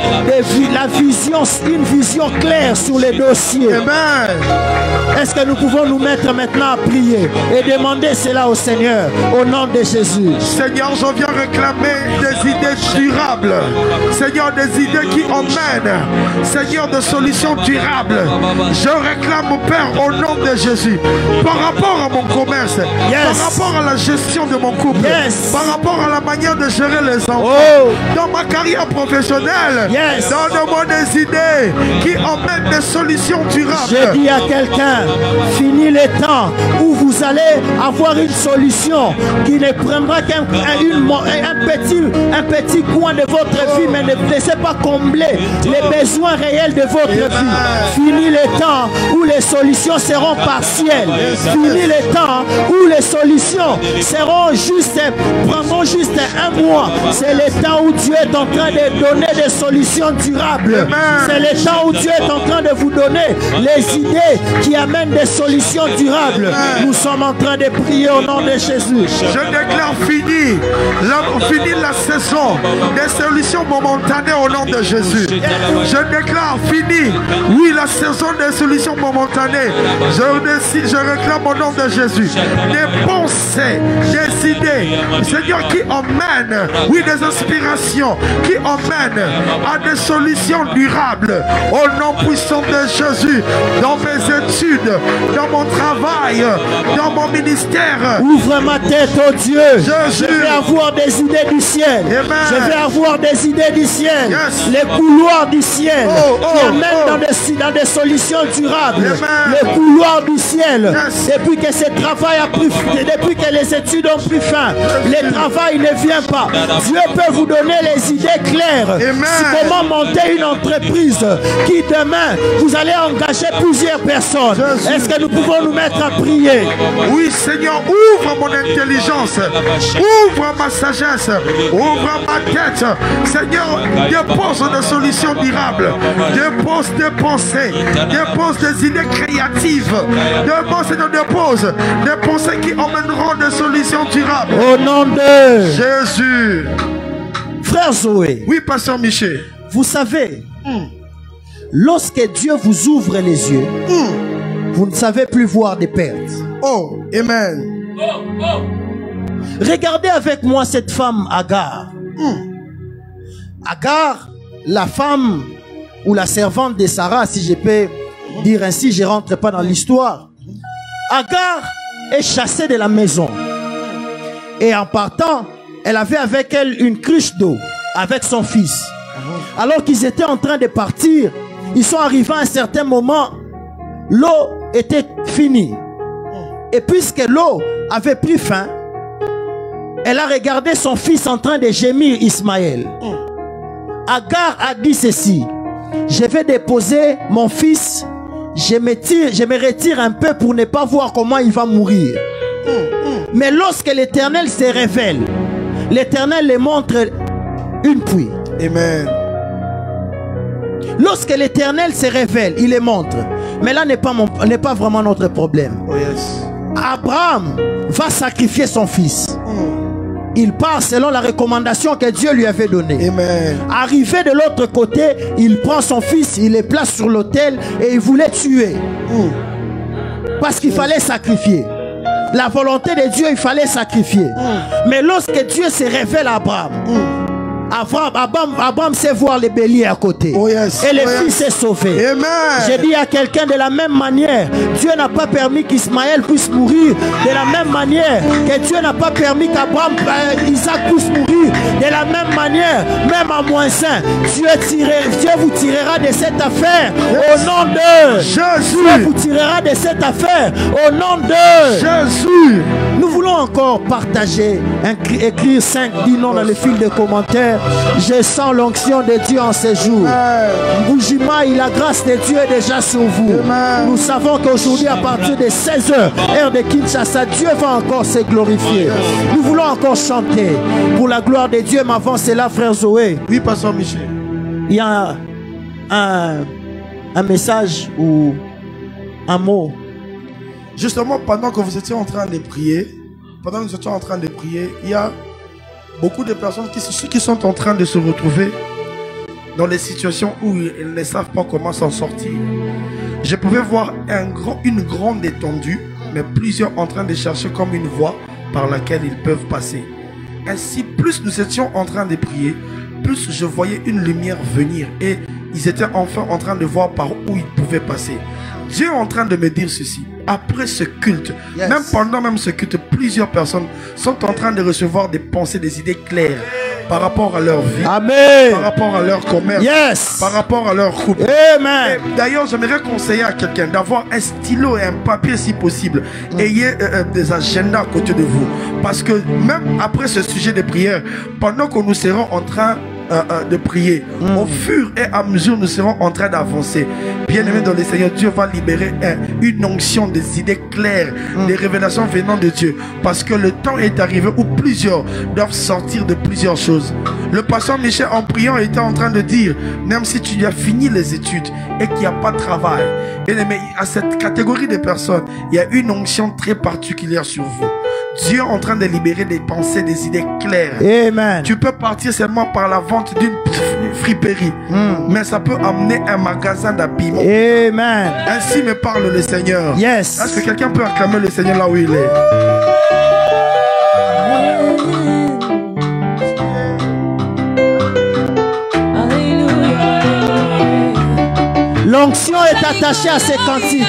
la vision, une vision claire sur les dossiers. Amen. Est-ce que nous pouvons nous mettre maintenant à prier et demander cela au Seigneur au nom de Jésus? Seigneur, je viens réclamer des idées durables. Seigneur, des idées qui emmènent. Seigneur, de solutions durables. Je réclame, mon Père, au nom de Jésus. Par rapport à mon commerce, par rapport à la gestion de mon couple, par rapport à la manière de gérer les enfants, dans ma carrière professionnelle, donne-moi des idées qui emmènent des solutions durables. Je dis à quelqu'un, fini le temps où vous allez avoir une solution qui ne prendra qu'un petit coin de votre vie, mais ne laissez pas combler les besoins réels de votre vie. Fini le temps où les solutions seront partielles. Fini le temps où les solutions prendront juste un mois. C'est le temps où Dieu est en train de donner des solutions durables. C'est le temps où Dieu est en train de vous donner les idées qui amènent des solutions durables. Nous sommes en train de prier au nom de Jésus. Je déclare fini la saison des solutions momentanées au nom de Jésus. Je déclare fini, oui, la saison des solutions momentanées. Je réclame au nom de Jésus des pensées, des idées, Seigneur, qui emmènent, oui, des inspirations, qui emmènent à des solutions durables au nom puissant de Jésus. Dans mes études, dans mon travail, dans mon ministère. Ouvre ma tête, oh Dieu. Jésus. vais avoir des idées du ciel. Amen. Je vais avoir des idées du ciel. Yes. Les couloirs du ciel qui amènent dans des solutions durables. Amen. Les couloirs du ciel. Yes. Depuis que ce travail a pris, depuis que les études ont pris fin, le travail ne vient pas. Dieu peut vous donner les idées claires. Amen. Comment monter une entreprise qui demain, vous allez engager plusieurs personnes. Est-ce que nous pouvons nous mettre à prier? Oui, Seigneur, ouvre mon intelligence, ouvre ma sagesse, ouvre ma tête. Seigneur, dépose des solutions durables, dépose des pensées, dépose des idées créatives. Seigneur, dépose des pensées qui emmèneront des solutions durables. Au nom de Jésus. Frère Zoé. Oui, Pasteur Michel. Vous savez, lorsque Dieu vous ouvre les yeux, vous ne savez plus voir des pertes. Oh, amen. Regardez avec moi cette femme Agar. Agar, la femme ou la servante de Sarah, si je peux dire ainsi, je ne rentre pas dans l'histoire. Agar est chassée de la maison. Et en partant, elle avait avec elle une cruche d'eau avec son fils. Alors qu'ils étaient en train de partir, ils sont arrivés à un certain moment, l'eau était finie. Et puisque l'eau avait pris fin, elle a regardé son fils en train de gémir, Ismaël. Agar a dit ceci: je vais déposer mon fils, je me retire un peu pour ne pas voir comment il va mourir. Mais lorsque l'Éternel se révèle, l'Éternel lui montre une pluie. Amen. Lorsque l'Éternel se révèle, il les montre. Mais là n'est pas vraiment notre problème. Oh yes. Abraham va sacrifier son fils. Il part selon la recommandation que Dieu lui avait donnée. Amen. Arrivé de l'autre côté, il prend son fils, il le place sur l'autel et il voulait tuer. Parce qu'il fallait sacrifier. La volonté de Dieu, il fallait sacrifier. Mais lorsque Dieu se révèle à Abraham, Abraham sait voir les béliers à côté. Oh yes. Et le fils est sauvé. Amen. J'ai dit à quelqu'un de la même manière, Dieu n'a pas permis qu'Ismaël puisse mourir. De la même manière que Dieu n'a pas permis qu'Abraham, Isaac puisse mourir. De la même manière, même à moins 5, Dieu vous tirera de cette affaire au nom de Jésus. Dieu vous tirera de cette affaire au nom de Jésus. Nous voulons encore partager, écrire 5-10 noms dans le fil de commentaires. Je sens l'onction de Dieu en ces jours. Boujima, la grâce de Dieu est déjà sur vous. Amen. Nous savons qu'aujourd'hui, à partir de 16h, heure de Kinshasa, Dieu va encore se glorifier. Nous voulons encore chanter pour la gloire de Dieu. Mais avant cela, frère Zoé. Oui, Pasteur Michel. Il y a un message ou un mot. Justement, pendant que vous étiez en train de prier, il y a beaucoup de personnes qui sont en train de se retrouver dans des situations où ils ne savent pas comment s'en sortir. Je pouvais voir une grande étendue, mais plusieurs en train de chercher comme une voie par laquelle ils peuvent passer. Ainsi, plus nous étions en train de prier, plus je voyais une lumière venir et ils étaient enfin en train de voir par où ils pouvaient passer. Dieu est en train de me dire ceci. Après ce culte, même pendant ce culte, plusieurs personnes sont en train de recevoir des pensées, des idées claires par rapport à leur vie, Amen. Par rapport à leur commerce, par rapport à leur couple. Amen. D'ailleurs, j'aimerais conseiller à quelqu'un d'avoir un stylo et un papier si possible. Ayez des agendas à côté de vous. Parce que même après ce sujet de prière, pendant que nous serons en train de prier, au fur et à mesure nous serons en train d'avancer. Bien aimé dans le Seigneur, Dieu va libérer une onction, des idées claires, des révélations venant de Dieu, parce que le temps est arrivé où plusieurs doivent sortir de plusieurs choses. Le pasteur Michel, en priant, était en train de dire, même si tu as fini les études et qu'il n'y a pas de travail, bien aimé, à cette catégorie de personnes, il y a une onction très particulière sur vous. Dieu est en train de libérer des pensées, des idées claires. Amen. Tu peux partir seulement par la vente d'une friperie, mais ça peut amener un magasin d'habillement. Amen. Ainsi me parle le Seigneur. Yes. Est-ce que quelqu'un peut acclamer le Seigneur là où il est? L'onction est attachée à ces cantiques.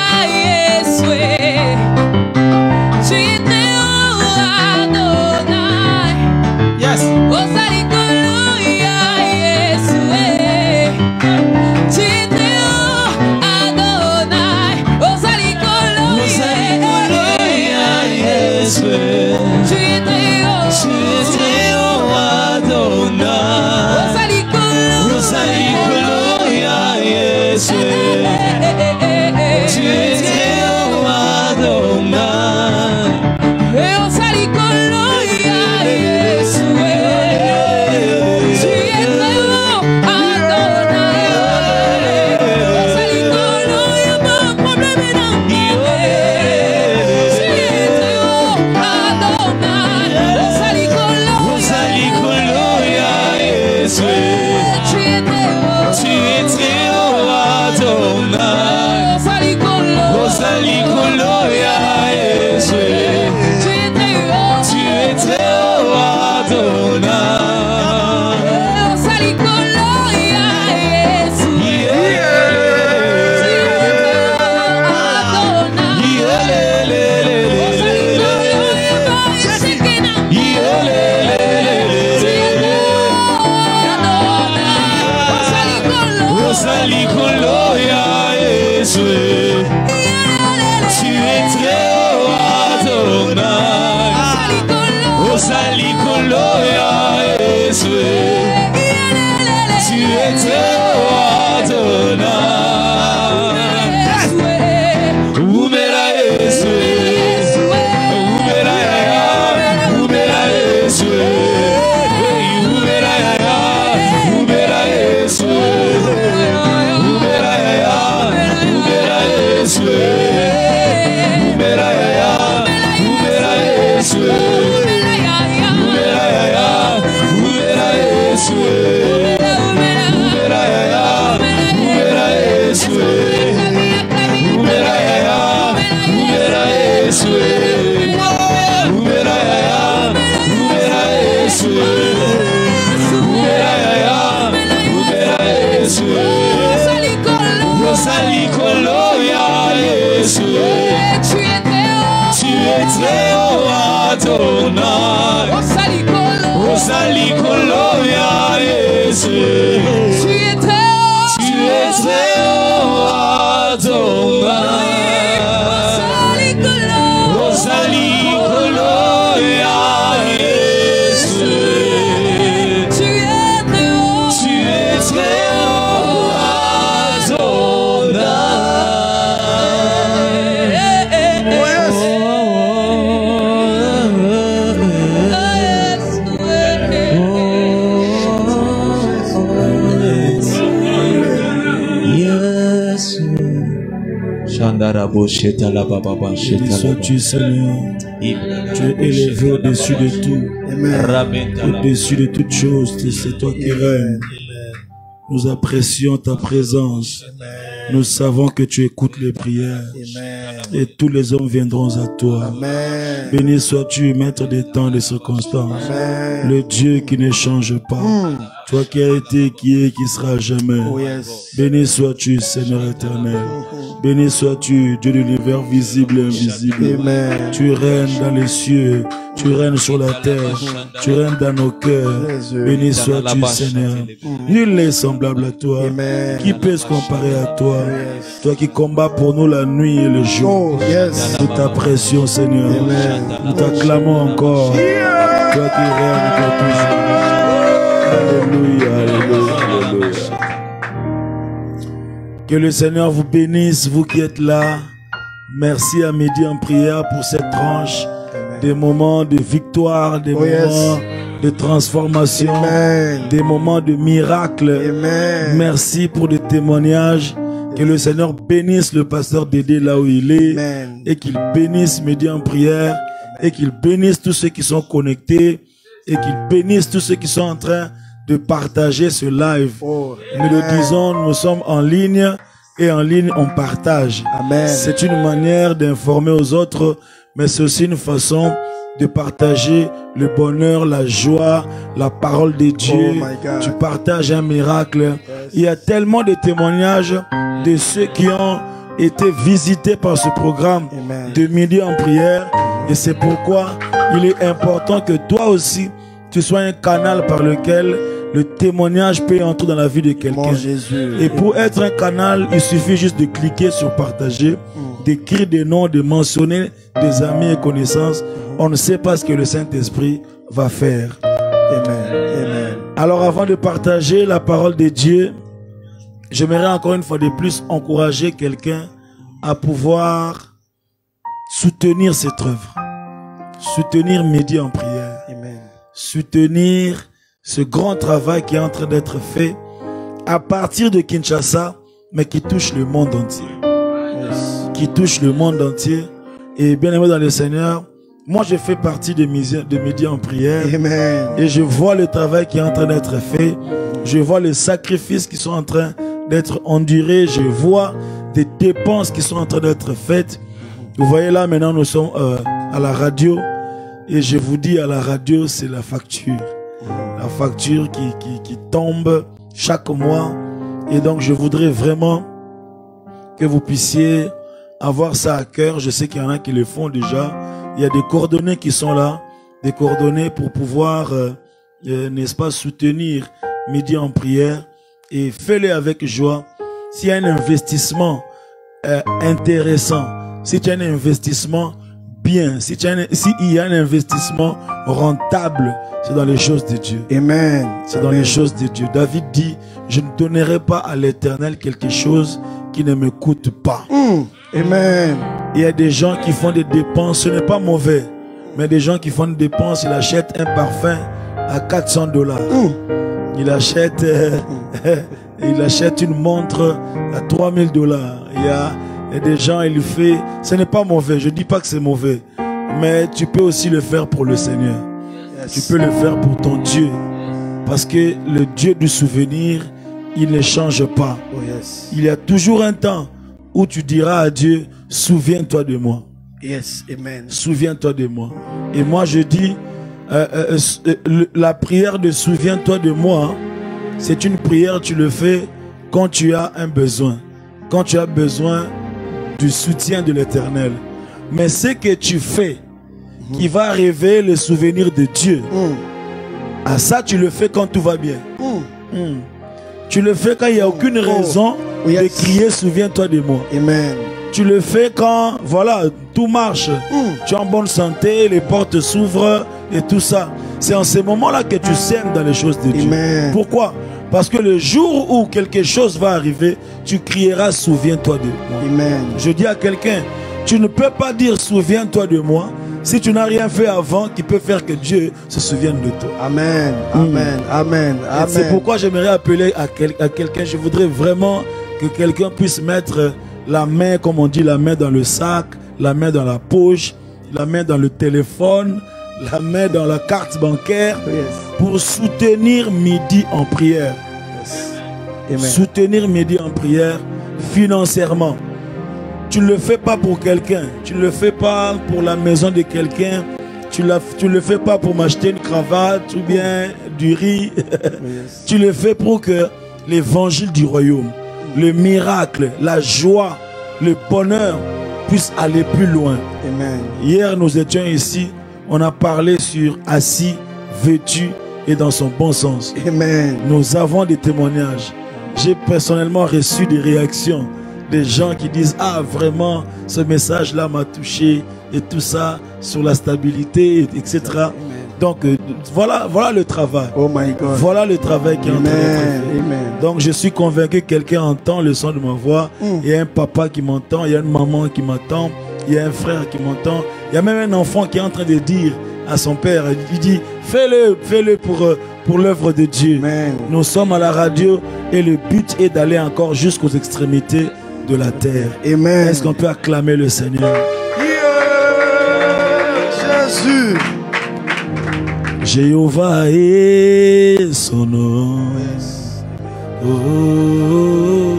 Koloya Yeswe. Tu étais Adonai. Umera Yeswe. Umera Yaya. Umera Yeswe. Umera Yaya. Umera Yeswe. Umera Yaya. Umera Yeswe. Umera Yaya. Umera Yeswe. Umera Yaya. Umera Yeswe. Sois-tu, Seigneur, tu es élevé au-dessus de tout, au-dessus de toutes choses, c'est toi qui règnes. Nous apprécions ta présence. Nous savons que tu écoutes les prières. Et tous les hommes viendront à toi. Béni sois-tu, maître des temps et des circonstances. Le Dieu qui ne change pas. Toi qui as été, qui est, qui sera jamais. Béni sois-tu, Seigneur éternel. Béni sois-tu, Dieu de l'univers visible et invisible. Tu règnes dans les cieux. Tu règnes sur la terre. Tu règnes dans nos cœurs. Béni sois-tu, Seigneur. Nul n'est semblable à toi. Qui peut se comparer à toi? Toi qui combats pour nous la nuit et le jour. Nous t'apprécions, Seigneur. Nous t'acclamons encore. Toi qui règnes encore toujours. Alléluia, alléluia, alléluia. Que le Seigneur vous bénisse, vous qui êtes là. Merci à Midi en prière pour cette tranche. Des moments de victoire, des moments de transformation, des moments de miracle. Merci pour des témoignages. Que le Seigneur bénisse le pasteur Dédé là où il est. Et qu'il bénisse Midi en prière. Et qu'il bénisse tous ceux qui sont connectés. Et qu'il bénisse tous ceux qui sont en train de partager ce live. Nous le disons, nous sommes en ligne. Et en ligne, on partage. C'est une manière d'informer aux autres. Mais c'est aussi une façon de partager le bonheur, la joie, la parole de Dieu. Tu partages un miracle. Il y a tellement de témoignages de ceux qui ont été visités par ce programme de Midi en prière. Et c'est pourquoi il est important que toi aussi, tu sois un canal par lequel le témoignage peut entrer dans la vie de quelqu'un. Et pour être un canal, il suffit juste de cliquer sur partager, d'écrire des noms, de mentionner des amis et connaissances. On ne sait pas ce que le Saint-Esprit va faire. Amen. Alors avant de partager la parole de Dieu, j'aimerais encore une fois de plus encourager quelqu'un à pouvoir soutenir cette œuvre. Soutenir Midi en prière. Soutenir ce grand travail qui est en train d'être fait à partir de Kinshasa, mais qui touche le monde entier. Qui touche le monde entier. Et bien aimé dans le Seigneur, moi je fais partie de Midi en prière. Et je vois le travail qui est en train d'être fait. Je vois les sacrifices qui sont en train d'être endurés. Je vois des dépenses qui sont en train d'être faites. Vous voyez là, maintenant nous sommes à la radio. Et je vous dis, à la radio, c'est la facture. La facture qui tombe chaque mois. Et donc je voudrais vraiment que vous puissiez avoir ça à cœur. Je sais qu'il y en a qui le font déjà. Il y a des coordonnées qui sont là. Des coordonnées pour pouvoir, n'est-ce pas, soutenir Midi en prière. Et fais-le avec joie. S'il y a un investissement intéressant, si tu as un investissement bien, s'il y a un investissement rentable, c'est dans les choses de Dieu. Amen. C'est dans les choses de Dieu. David dit, je ne donnerai pas à l'Éternel quelque chose qui ne me coûte pas. Amen. Il y a des gens qui font des dépenses, ce n'est pas mauvais, mais des gens qui font des dépenses, ils achètent un parfum à $400. Il achète une montre à $3000. Il y a des gens, il fait, ce n'est pas mauvais, je ne dis pas que c'est mauvais, mais tu peux aussi le faire pour le Seigneur. Tu peux le faire pour ton Dieu, parce que le Dieu du souvenir, il ne change pas. Il y a toujours un temps où tu diras à Dieu, souviens-toi de moi. Yes, amen. Souviens-toi de moi. Et moi je dis, la prière de souviens-toi de moi, c'est une prière, tu le fais quand tu as un besoin, quand tu as besoin du soutien de l'Éternel. Mais ce que tu fais qui va réveiller le souvenir de Dieu, à ça tu le fais quand tout va bien. Tu le fais quand il n'y a aucune raison de crier souviens-toi de moi. Amen. Tu le fais quand, voilà, tout marche. Tu es en bonne santé, les portes s'ouvrent et tout ça. C'est en ces moments-là que tu sèmes dans les choses de Dieu. Amen. Pourquoi? Parce que le jour où quelque chose va arriver, tu crieras souviens-toi de moi. Amen. Je dis à quelqu'un, tu ne peux pas dire souviens-toi de moi si tu n'as rien fait avant qui peut faire que Dieu se souvienne de toi. Amen. Amen. Amen. Amen. C'est pourquoi j'aimerais appeler à quelqu'un. Je voudrais vraiment que quelqu'un puisse mettre la main, comme on dit, la main dans le sac, la main dans la poche, la main dans le téléphone, la main dans la carte bancaire, pour soutenir Midi en prière. Soutenir Midi en prière financièrement. Tu ne le fais pas pour quelqu'un, tu ne le fais pas pour la maison de quelqu'un, tu ne le fais pas pour m'acheter une cravate ou bien du riz. Tu le fais pour que l'évangile du royaume, le miracle, la joie, le bonheur puisse aller plus loin. Amen. Hier, nous étions ici, on a parlé sur assis, vêtu et dans son bon sens. Amen. Nous avons des témoignages. J'ai personnellement reçu des réactions, des gens qui disent, ah vraiment, ce message-là m'a touché et tout ça, sur la stabilité, etc. Amen. Donc voilà le travail. Oh my God. Voilà le travail qui est en train d'être fait. Amen. Donc je suis convaincu que quelqu'un entend le son de ma voix. Il y a un papa qui m'entend, il y a une maman qui m'entend, il y a un frère qui m'entend. Il y a même un enfant qui est en train de dire à son père, il dit fais-le pour l'œuvre de Dieu. Amen. Nous sommes à la radio et le but est d'aller encore jusqu'aux extrémités de la terre. Amen. Est-ce qu'on peut acclamer le Seigneur? Jésus. Jéhovah est son nom. Oh,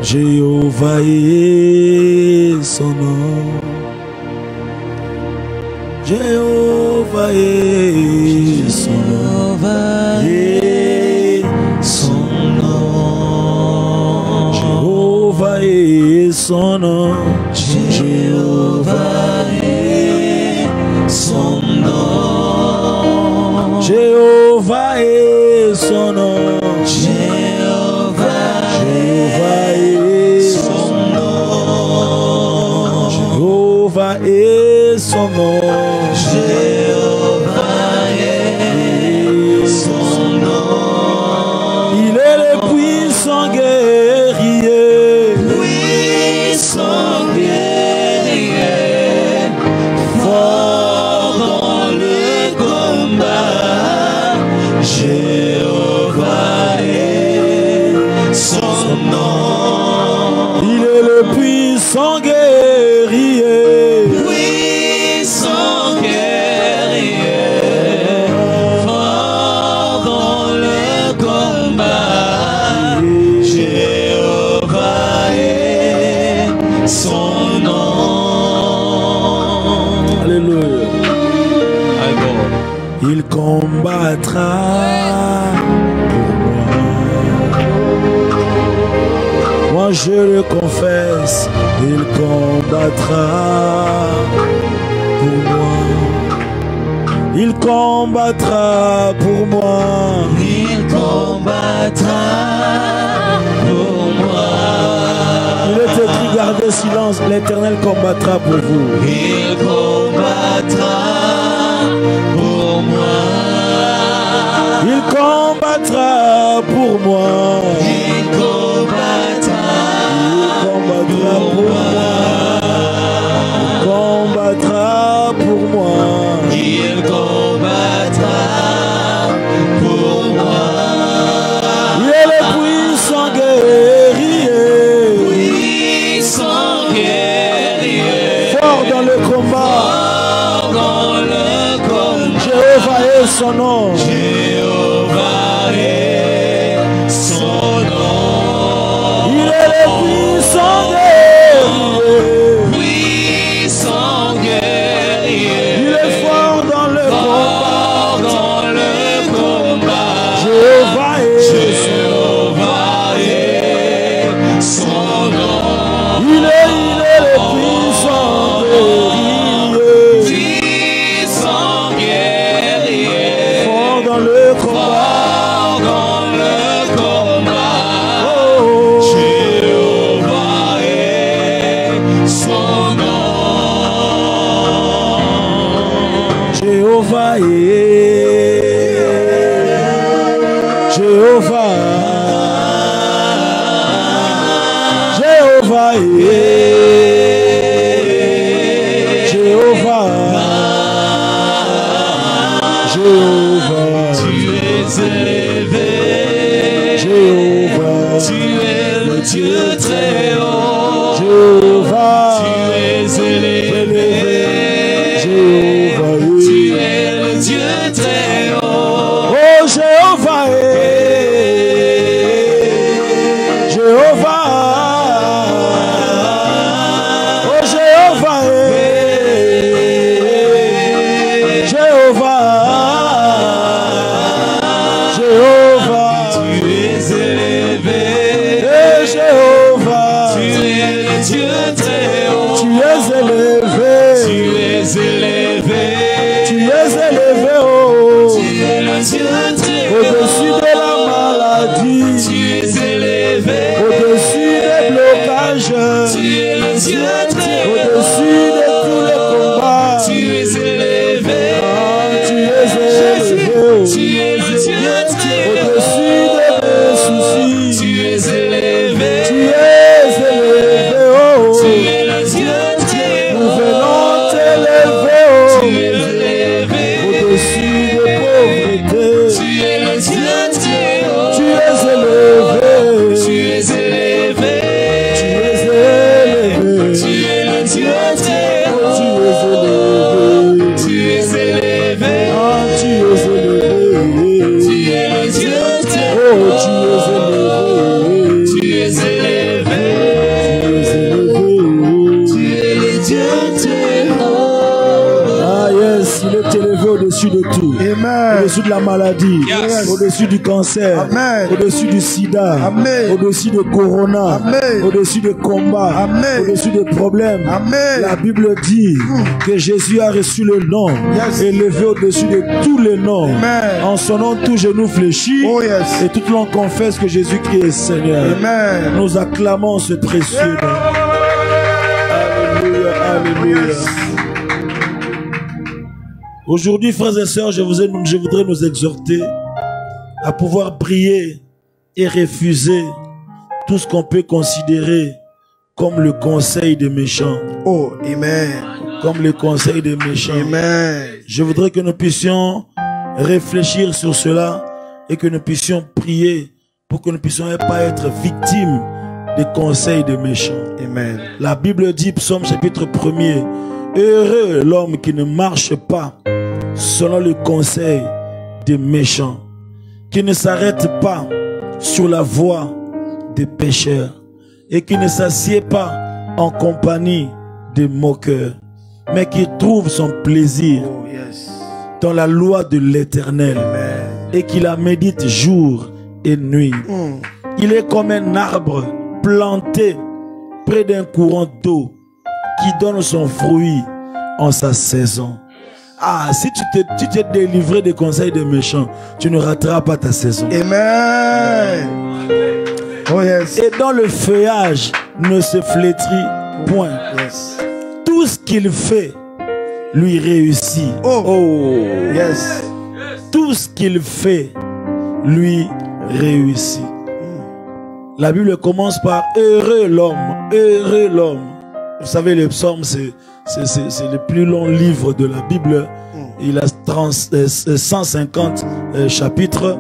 Jéhovah est son nom. Jéhovah est son nom. Jéhovah est son nom. Jéhovah est son nom. Jéhovah est son nom. Jéhovah est son nom. Jéhovah est son nom. Jéhovah est son nom. Il est le puissant guerrier. Puissant guerrier. Fort dans le combat. Jéhovah est son nom. Il est le puissant guerrier. Puissant guerrier. Fort dans le combat. Jéhovah est son nom. Alléluia. Il combattra pour moi. Moi je le confesse, il combattra pour moi. Il combattra pour moi. Il combattra pour moi. Il est écrit, gardez silence, l'Éternel combattra pour vous. Il combattra pour moi. Il combattra pour moi. Il combattra pour moi. Il combattra pour moi. Il combattra pour moi. Il est le puissant guerrier. Puissant guerrier. Fort dans le combat. Fort dans le combat. Jéhovah est son nom. Jéhovah est son nom. Il est le puissant guerrier. Puissant guerrier. Il est fort dans le combat. Dans le combat. Jéhovah est son nom. Il est le puissant guerrier. Puissant guerrier. Fort dans le combat. Fort dans le combat. Oh. Jéhovah est son nom. Jéhovah est. Jéhovah. Jéhovah est. Jéhovah. Jéhovah. Tu es élevé. Jéhovah. Tu es le Dieu très haut. Jéhovah. Tu es élevé. Jéhovah. Tu es le Dieu très haut. Oh Jéhovah est. Jéhovah. Oh Jéhovah est. Jéhovah. Jéhovah. Tu es élevé. Et Jéhovah. Tu es le Dieu très haut. Tu es élevé. Tu es élevé. Tu es élevé, oh. Tu es le Dieu très haut. Au-dessus de la maladie. Tu es élevé. Au-dessus des blocages. Tu es le Dieu très haut. Au-dessus de tous les combats. Tu es élevé. Ah, tu es élevé, oh. Tu es le Dieu très haut. Au-dessus de mes soucis. Tu es élevé. Tu es élevé, oh. Tu es le Dieu très haut. Nous venons t'élever, oh. Tu es élevé. Au-dessus de pauvreté. Tu es le Dieu très haut. Tu es élevé. Tu es élevé. Tu es élevé. Tu es le Dieu très haut. Tu es élevé. Tu es élevé. Ah, tu es élevé. Tu es le Dieu très Oh, haut. tu es élevé. Tu es élevé. Tu es élevé. Tu es le Dieu très haut. Ah, yes, il est élevé au-dessus de tout. Amen. Au-dessus de la maladie. Yes. Au-dessus du cancer. Amen. Au-dessus du sida. Amen. Au-dessus de corona. Amen. Au-dessus des combats. Amen. Au-dessus des problèmes. Amen. La Bible dit que Jésus a reçu le nom Yes. élevé au-dessus de tous les noms. Amen. En son nom, tout genou fléchit. Oh, yes. Et toute langue confesse que Jésus-Christ est Seigneur. Amen. Nous acclamons ce précieux nom. Alléluia, alléluia. Aujourd'hui, frères et sœurs, je voudrais nous exhorter à pouvoir prier et refuser tout ce qu'on peut considérer comme le conseil des méchants. Oh, amen. Comme le conseil des méchants. Amen. Je voudrais que nous puissions réfléchir sur cela et que nous puissions prier pour que nous ne puissions pas être victimes des conseils des méchants. Amen. La Bible dit, Psaume chapitre 1er, heureux l'homme qui ne marche pas selon le conseil des méchants, qui ne s'arrête pas sur la voie des pécheurs et qui ne s'assied pas en compagnie des moqueurs, mais qui trouve son plaisir Oh, yes. dans la loi de l'Éternel et qui la médite jour et nuit. Il est comme un arbre planté près d'un courant d'eau qui donne son fruit en sa saison. Ah, si tu t'es délivré des conseils des méchants, tu ne rateras pas ta saison. Amen. Oh yes. Et dans le feuillage ne se flétrit point. Yes. Tout ce qu'il fait lui réussit. Yes. Tout ce qu'il fait lui réussit. La Bible commence par heureux l'homme, heureux l'homme. Vous savez, les psaumes, c'est le plus long livre de la Bible. Il a 150 chapitres.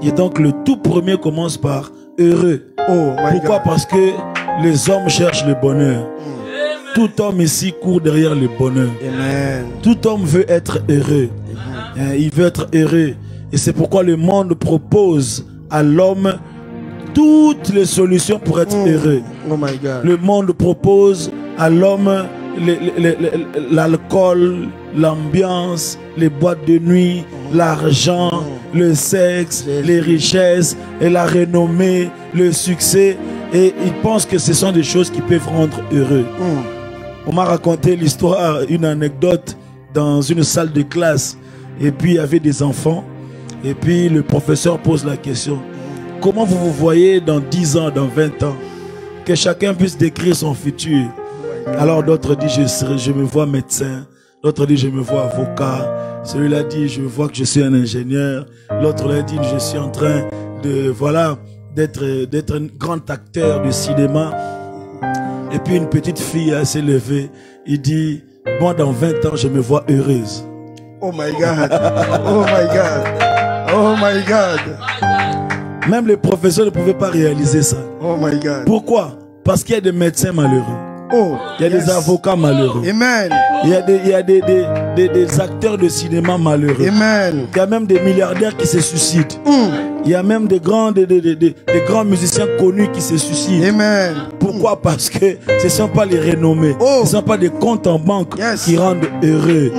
Et donc le tout premier commence par heureux. Pourquoi? Parce que les hommes cherchent le bonheur. Tout homme ici court derrière le bonheur. Amen. Tout homme veut être heureux. Il veut être heureux. Et c'est pourquoi le monde propose à l'homme toutes les solutions pour être heureux. Oh my God. Le monde propose à l'homme l'alcool, l'ambiance, les boîtes de nuit, l'argent, le sexe, les richesses, et la renommée, le succès. Et ils pensent que ce sont des choses qui peuvent rendre heureux. On m'a raconté l'histoire, une anecdote dans une salle de classe. Et puis il y avait des enfants. Et puis le professeur pose la question: comment vous vous voyez dans 10 ans, dans 20 ans? Que chacun puisse décrire son futur. Alors d'autres disent je me vois médecin. L'autre dit je me vois avocat. Celui-là dit je vois que je suis un ingénieur. L'autre là dit je suis en train de d'être un grand acteur de cinéma. Et puis une petite fille s'est levée. Il dit moi dans 20 ans je me vois heureuse. Oh my God. Oh my God. Oh my God. Même les professeurs ne pouvaient pas réaliser ça. Oh my God. Pourquoi? Parce qu'il y a des médecins malheureux. Il y a des avocats malheureux. Amen. Il y a des acteurs de cinéma malheureux. Amen. Il y a même des milliardaires qui se suicident. Il y a même des grands musiciens connus qui se suicident. Amen. Pourquoi? Parce que ce ne sont pas les renommés. Ce ne sont pas des comptes en banque qui rendent heureux.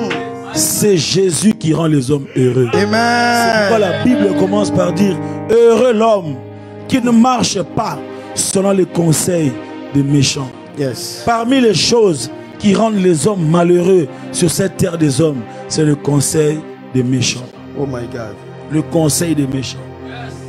C'est Jésus qui rend les hommes heureux. Amen. C'est pourquoi la Bible commence par dire heureux l'homme qui ne marche pas selon les conseils des méchants. Yes. Parmi les choses qui rendent les hommes malheureux sur cette terre des hommes, c'est le conseil des méchants. Oh my God. Le conseil des méchants.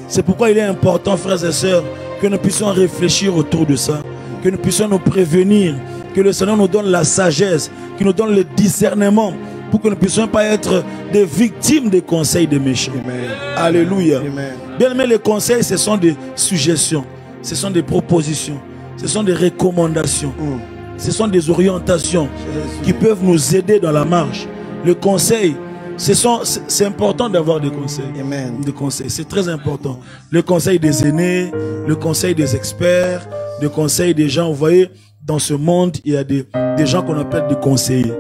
C'est pourquoi il est important, frères et sœurs, que nous puissions réfléchir autour de ça, que nous puissions nous prévenir, que le Seigneur nous donne la sagesse, qu'il nous donne le discernement, pour que nous ne puissions pas être des victimes des conseils des méchants. Amen. Alléluia. Amen. Bien aimé, les conseils, ce sont des suggestions, ce sont des propositions, ce sont des recommandations, ce sont des orientations qui peuvent nous aider dans la marche. Le conseil, c'est important d'avoir des conseils. Amen. Des conseils, c'est très important. Le conseil des aînés, le conseil des experts, le conseil des gens. Vous voyez, dans ce monde, il y a des gens qu'on appelle des conseillers.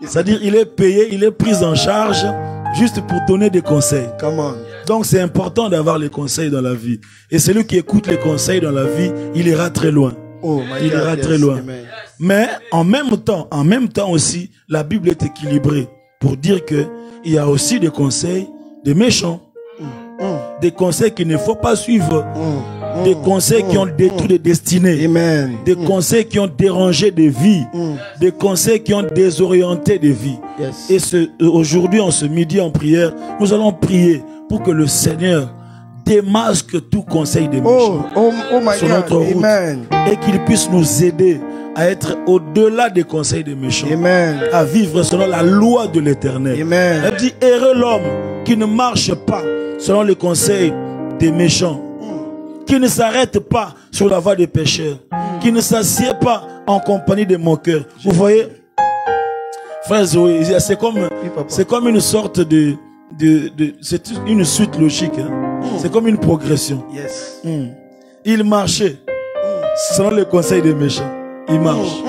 C'est-à-dire, il est payé, il est pris en charge juste pour donner des conseils. Come on. Donc, c'est important d'avoir les conseils dans la vie. Et celui qui écoute les conseils dans la vie, il ira très loin. Oh my il God, ira très loin. Amen. Mais en même temps aussi, la Bible est équilibrée pour dire que il y a aussi des conseils des méchants. Des conseils qu'il ne faut pas suivre. Des conseils qui ont détruit des destinées. Amen. Des conseils qui ont dérangé des vies. Des conseils qui ont désorienté des vies. Yes. Et aujourd'hui, en ce midi en prière, nous allons prier pour que le Seigneur démasque tout conseil des méchants sur notre route. Amen. Et qu'il puisse nous aider à être au-delà des conseils des méchants. Amen. À vivre selon la loi de l'Éternel. Amen. Elle dit heureux l'homme qui ne marche pas selon les conseils des méchants, qui ne s'arrête pas sur la voie des pécheurs, qui ne s'assied pas en compagnie des moqueurs. Vous voyez, frère Zoé, c'est comme une sorte c'est une suite logique. C'est comme une progression. Yes. Il marchait selon les conseils des méchants. Il marche.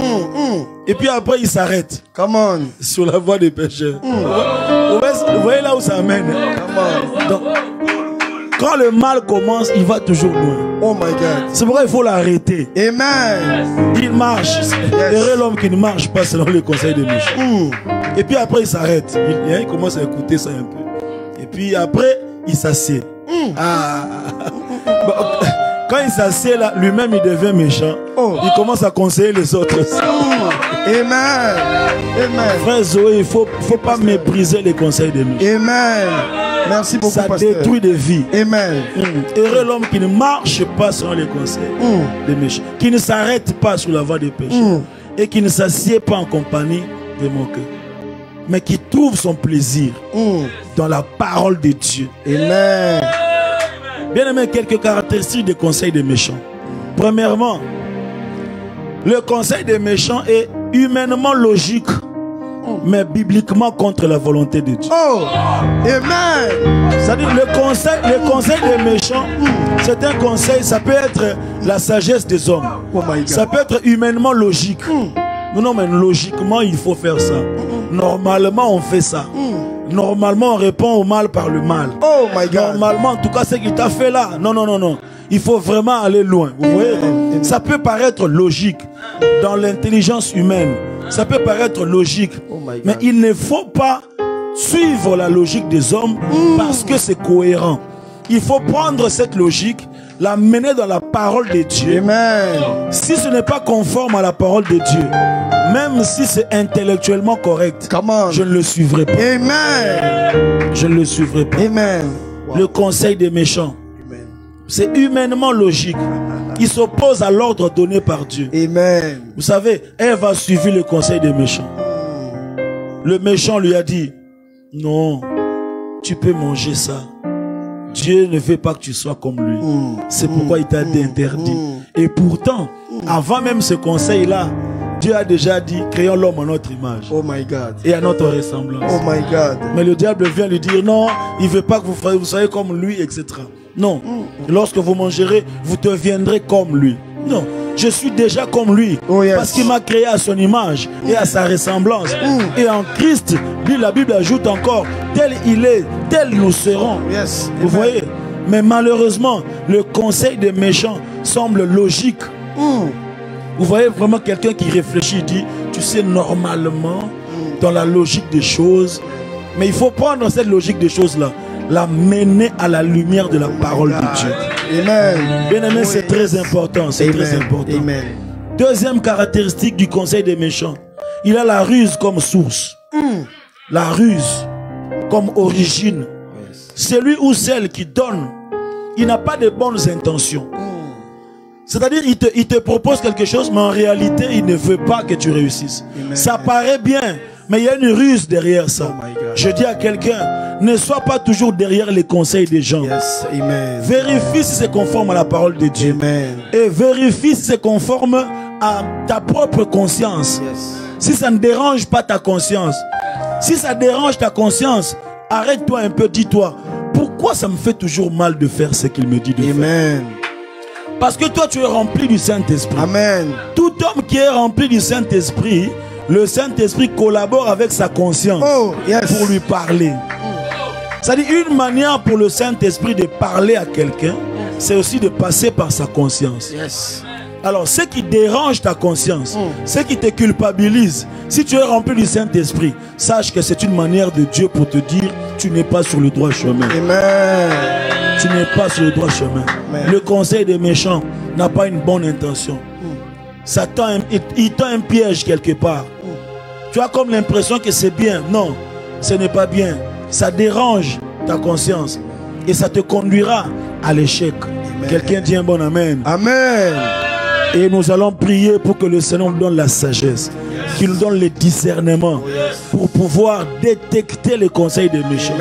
Et puis après, il s'arrête. Come on. Sur la voie des pécheurs. Vous voyez là où ça amène. Come on. Donc, quand le mal commence, il va toujours loin. Oh my God. C'est pourquoi il faut l'arrêter. Amen. Il marche. Heureux l'homme qui ne marche pas selon les conseils des méchants. Et puis après, il s'arrête. Il commence à écouter ça un peu. Et puis après, il s'assied. Quand il s'assied là, lui-même il devient méchant. Il commence à conseiller les autres. Amen. Amen. Frère Zoé, il faut pas mépriser les conseils des méchants. Amen. Merci beaucoup, ça pasteur. détruit des vies. Amen. Heureux l'homme qui ne marche pas selon les conseils des méchants, qui ne s'arrête pas sur la voie des pécheurs et qui ne s'assied pas en compagnie des moqueurs, mais qui trouve son plaisir dans la parole de Dieu. Amen. Bien aimé, quelques caractéristiques des conseils des méchants. Premièrement, le conseil des méchants est humainement logique, mais bibliquement contre la volonté de Dieu. Oh, amen. C'est-à-dire le conseil des méchants, c'est un conseil, ça peut être la sagesse des hommes. Oh my God. Ça peut être humainement logique. Non, mais logiquement, il faut faire ça. Normalement, on fait ça. Normalement, on répond au mal par le mal. Oh my God. Normalement, en tout cas, ce qu'il t'a fait là. Non, non, non, non. Il faut vraiment aller loin. Vous voyez? Ça peut paraître logique dans l'intelligence humaine. Ça peut paraître logique. Mais il ne faut pas suivre la logique des hommes parce que c'est cohérent. Il faut prendre cette logique, la mener dans la parole de Dieu. Amen. Si ce n'est pas conforme à la parole de Dieu, même si c'est intellectuellement correct, je ne le suivrai pas. Amen. Je ne le suivrai pas. Amen. Le conseil des méchants, c'est humainement logique. Il s'oppose à l'ordre donné par Dieu. Amen. Vous savez, Ève a suivi le conseil des méchants. Le méchant lui a dit, non, tu peux manger ça. Dieu ne veut pas que tu sois comme lui. C'est pourquoi il t'a interdit. Et pourtant, avant même ce conseil-là, Dieu a déjà dit, créons l'homme à notre image. Oh my God. Et à notre ressemblance. Oh my God. Mais le diable vient lui dire, non, il ne veut pas que vous soyez comme lui, etc. Non, lorsque vous mangerez, vous deviendrez comme lui. Non, je suis déjà comme lui. Oh yes. Parce qu'il m'a créé à son image et à sa ressemblance. Et en Christ, la Bible ajoute encore, tel il est, tel nous serons. Yes. Vous voyez? Mais malheureusement, le conseil des méchants semble logique. Vous voyez vraiment quelqu'un qui réfléchit, dit, tu sais, normalement, dans la logique des choses, mais il faut prendre cette logique des choses-là, la mener à la lumière de la parole de Dieu. Amen. Bien aimé, c'est très important. C'est très important. Amen. Deuxième caractéristique du conseil des méchants, il a la ruse comme source. La ruse comme origine. Celui ou celle qui donne, il n'a pas de bonnes intentions. C'est-à-dire, il te propose quelque chose, mais en réalité, il ne veut pas que tu réussisses. Amen. Ça paraît bien, mais il y a une ruse derrière ça. Oh je dis à quelqu'un, ne sois pas toujours derrière les conseils des gens. Yes. Amen. Vérifie si c'est conforme à la parole de Dieu. Amen. Et vérifie si c'est conforme à ta propre conscience. Yes. Si ça ne dérange pas ta conscience, si ça dérange ta conscience, arrête-toi un peu, dis-toi, pourquoi ça me fait toujours mal de faire ce qu'il me dit de Amen. faire? Parce que toi, tu es rempli du Saint-Esprit. Amen. Tout homme qui est rempli du Saint-Esprit, le Saint-Esprit collabore avec sa conscience pour lui parler. C'est-à-dire, une manière pour le Saint-Esprit de parler à quelqu'un, c'est aussi de passer par sa conscience. Yes. Alors, ce qui dérange ta conscience, ce qui te culpabilise, si tu es rempli du Saint-Esprit, sache que c'est une manière de Dieu pour te dire, tu n'es pas sur le droit chemin. Amen. Tu n'es pas sur le droit chemin. Amen. Le conseil des méchants n'a pas une bonne intention. Satan, il tend un piège quelque part. Tu as comme l'impression que c'est bien. Non, ce n'est pas bien. Ça dérange ta conscience et ça te conduira à l'échec. Quelqu'un dit un bon amen. Amen. Et nous allons prier pour que le Seigneur nous donne la sagesse, qu'il nous donne le discernement pour pouvoir détecter les conseils des méchants.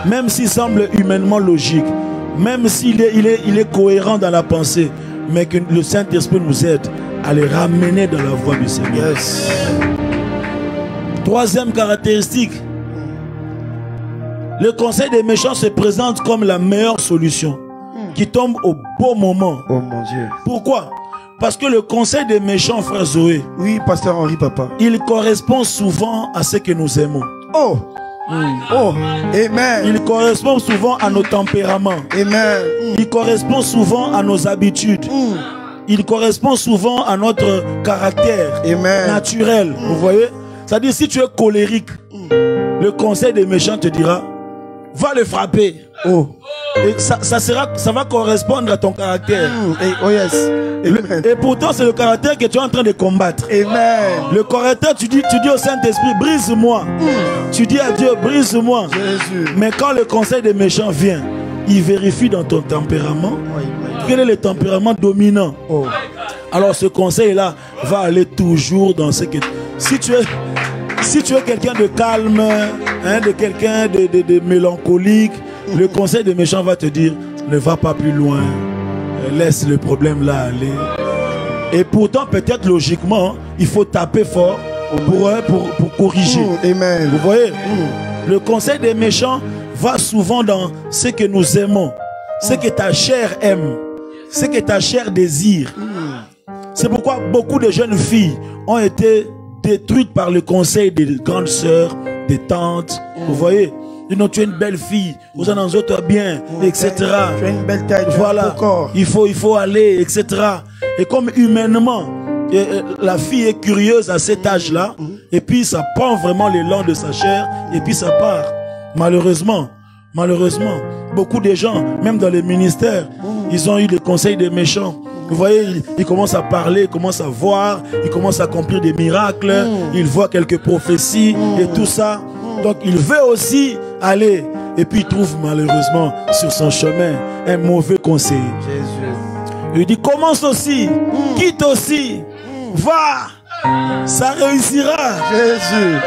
Même s'il semble humainement logique, même s'il est cohérent dans la pensée, mais que le Saint-Esprit nous aide à les ramener dans la voie du Seigneur. Yes. Troisième caractéristique, le conseil des méchants se présente comme la meilleure solution qui tombe au bon moment. Oh mon Dieu. Pourquoi? Parce que le conseil des méchants, frère Zoé, oui, pasteur Henri, papa, il correspond souvent à ce que nous aimons. Oh. Oh, amen. Il correspond souvent à nos tempéraments. Amen. Il correspond souvent à nos habitudes. Il correspond souvent à notre caractère naturel. Vous voyez? C'est-à-dire, si tu es colérique, le conseil des méchants te dira, va le frapper. Oh. Et ça va correspondre à ton caractère. Oh yes. Et pourtant, c'est le caractère que tu es en train de combattre. Amen. Le caractère, tu dis au Saint-Esprit, brise-moi. Tu dis à Dieu, brise-moi. Mais quand le conseil des méchants vient, il vérifie dans ton tempérament. Quel est le tempérament dominant? Alors ce conseil-là va aller toujours dans ce que... Si tu es quelqu'un de calme, hein, de quelqu'un de mélancolique, le conseil des méchants va te dire, ne va pas plus loin. Laisse le problème là aller. Et pourtant, peut-être logiquement, il faut taper fort pour corriger. Amen. Vous voyez, le conseil des méchants va souvent dans ce que nous aimons, ce que ta chair aime, ce que ta chair désire. C'est pourquoi beaucoup de jeunes filles ont été détruites par le conseil des grandes sœurs, des tantes. Vous voyez, tu es une belle fille, vous en autres bien, etc. Tu as une belle tête, voilà, il faut aller, etc. Et comme humainement, la fille est curieuse à cet âge-là, et puis ça prend vraiment l'élan de sa chair, et puis ça part. Malheureusement, beaucoup de gens, même dans les ministères, ils ont eu des conseils des méchants. Vous voyez, ils commencent à parler, ils commencent à voir, ils commencent à accomplir des miracles, ils voient quelques prophéties et tout ça. Donc il veut aussi aller, et puis il trouve malheureusement sur son chemin un mauvais conseil. Il lui dit, commence aussi, quitte aussi, va, ça réussira. Jésus.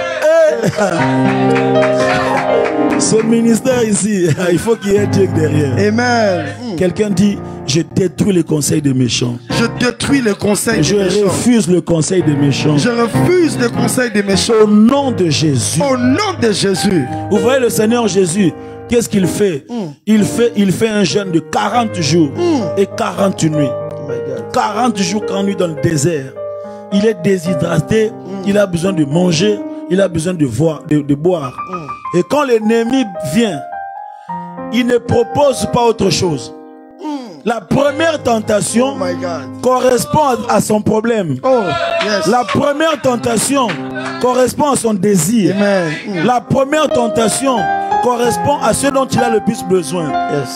Ce ministère ici, il faut qu'il y ait Dieu derrière. Amen. Quelqu'un dit, je détruis les conseils des méchants. Je détruis les conseils des méchants. Je refuse le conseil des méchants. Je refuse le conseil des méchants. Au nom de Jésus. Au nom de Jésus. Vous voyez le Seigneur Jésus, qu'est-ce qu'il fait? Il fait un jeûne de 40 jours et 40 nuits. 40 jours, 40 nuits dans le désert. Il est déshydraté, il a besoin de manger, il a besoin de boire. Et quand l'ennemi vient, il ne propose pas autre chose. La première tentation correspond à son problème. La première tentation correspond à son désir. La première tentation correspond à ce dont il a le plus besoin.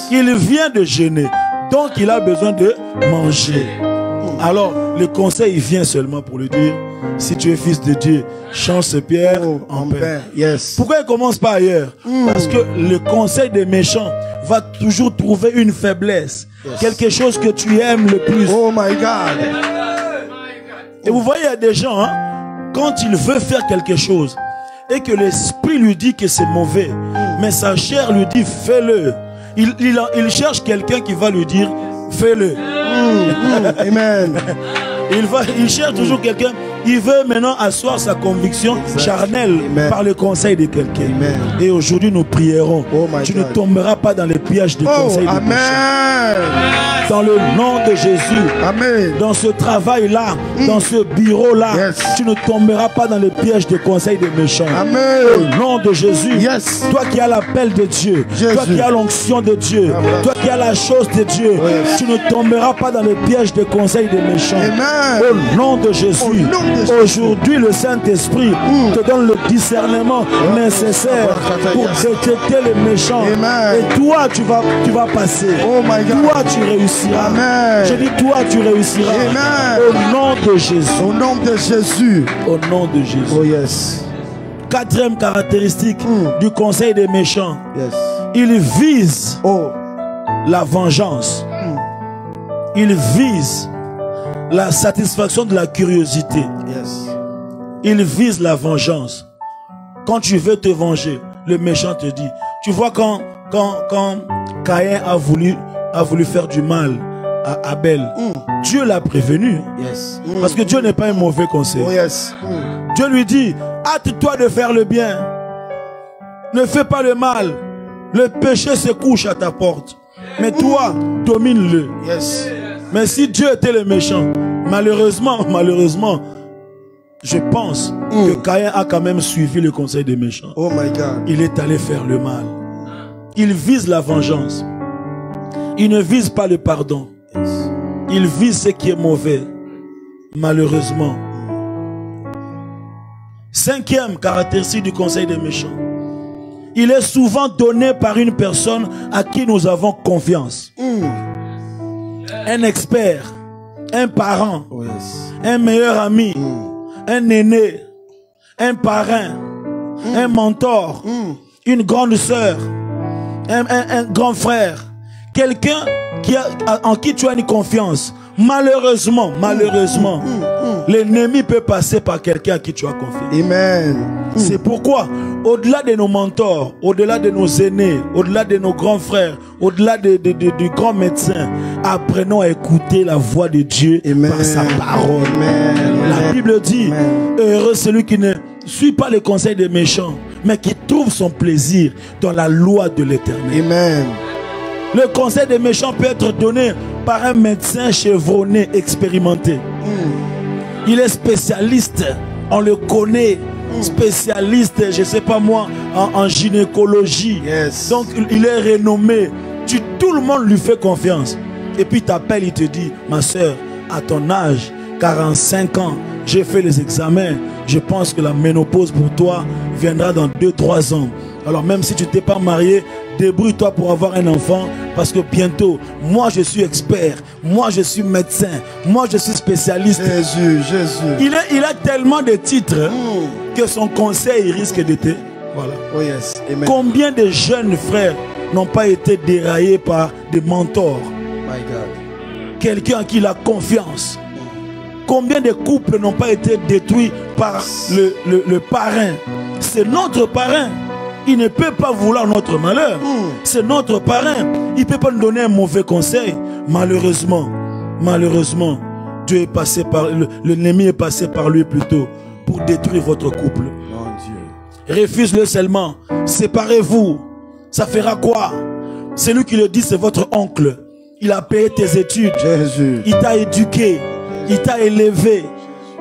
Il vient de jeûner, donc il a besoin de manger. Alors, le conseil vient seulement pour lui dire, si tu es fils de Dieu, change ce pierre en pain. Pourquoi il ne commence pas ailleurs? Parce que le conseil des méchants va toujours trouver une faiblesse. Quelque chose que tu aimes le plus. Oh my God. Et vous voyez, il y a des gens, quand il veut faire quelque chose, et que l'esprit lui dit que c'est mauvais, mais sa chair lui dit, fais-le. Il cherche quelqu'un qui va lui dire, fais-le. Amen. Il cherche toujours quelqu'un. Il veut maintenant asseoir sa conviction charnelle par le conseil de quelqu'un. Et aujourd'hui nous prierons. Tu ne tomberas pas dans les pièges du conseil des méchants. Dans le nom de Jésus. Amen. Dans ce travail-là, dans ce bureau-là, tu ne tomberas pas dans les pièges des conseils des méchants. Amen. Au nom de Jésus. Toi qui as l'appel de Dieu, toi qui as l'onction de Dieu, toi qui as la chose de Dieu, tu ne tomberas pas dans les pièges des conseils des méchants. Amen. Au nom de Jésus. Aujourd'hui, le Saint-Esprit te donne le discernement nécessaire pour détecter les méchants. Et toi, tu vas passer. Toi, tu réussiras. Je dis, toi, tu réussiras. Au nom de Jésus. Au nom de Jésus. Au nom de Jésus. Oh yes. Quatrième caractéristique du conseil des méchants. Il vise la vengeance. Il vise la satisfaction de la curiosité. Il vise la vengeance. Quand tu veux te venger, le méchant te dit. Tu vois quand Caïn a voulu faire du mal à Abel, Dieu l'a prévenu. Parce que Dieu n'est pas un mauvais conseil. Dieu lui dit, hâte-toi de faire le bien. Ne fais pas le mal. Le péché se couche à ta porte. Mais toi, domine-le. Mais si Dieu était le méchant, malheureusement, je pense que Caïn a quand même suivi le conseil des méchants. Oh my God. Il est allé faire le mal. Il vise la vengeance. Il ne vise pas le pardon. Il vise ce qui est mauvais. Malheureusement. Cinquième caractéristique du conseil des méchants. il est souvent donné par une personne à qui nous avons confiance. Un expert, un parent, un meilleur ami, un aîné, un parrain, un mentor, une grande sœur, un grand frère, quelqu'un en qui tu as une confiance. Malheureusement, l'ennemi peut passer par quelqu'un à qui tu as confiance. Amen. C'est pourquoi, au-delà de nos mentors, au-delà de nos aînés, au-delà de nos grands frères, au-delà du grand médecin, apprenons à écouter la voix de Dieu par sa parole. La Bible dit, heureux celui qui ne suit pas les conseils des méchants, mais qui trouve son plaisir dans la loi de l'Éternel. Amen. Le conseil des méchants peut être donné par un médecin chevronné, expérimenté. Il est spécialiste, on le connaît, spécialiste, je ne sais pas moi, en gynécologie. Donc il est renommé. Tout le monde lui fait confiance. Et puis il t'appelle, il te dit, ma soeur, à ton âge, 45 ans, j'ai fait les examens, je pense que la ménopause pour toi viendra dans 2-3 ans. Alors même si tu t'es pas marié, débrouille-toi pour avoir un enfant, parce que bientôt, moi je suis expert, moi je suis médecin, moi je suis spécialiste. Jésus. Il a tellement de titres que son conseil risque d'être. Voilà. Oh yes. Amen. Combien de jeunes frères n'ont pas été déraillés par des mentors? My God. Quelqu'un à qui il a confiance. Combien de couples n'ont pas été détruits par le parrain? C'est notre parrain. Il ne peut pas vouloir notre malheur. C'est notre parrain. Il ne peut pas nous donner un mauvais conseil. Malheureusement, Dieu est passé par l'ennemi est passé par lui plutôt pour détruire votre couple. Mon Dieu. Refuse-le seulement. Séparez-vous. Ça fera quoi? Celui qui le dit, c'est votre oncle. Il a payé tes études. Jésus. Il t'a éduqué. Il t'a élevé.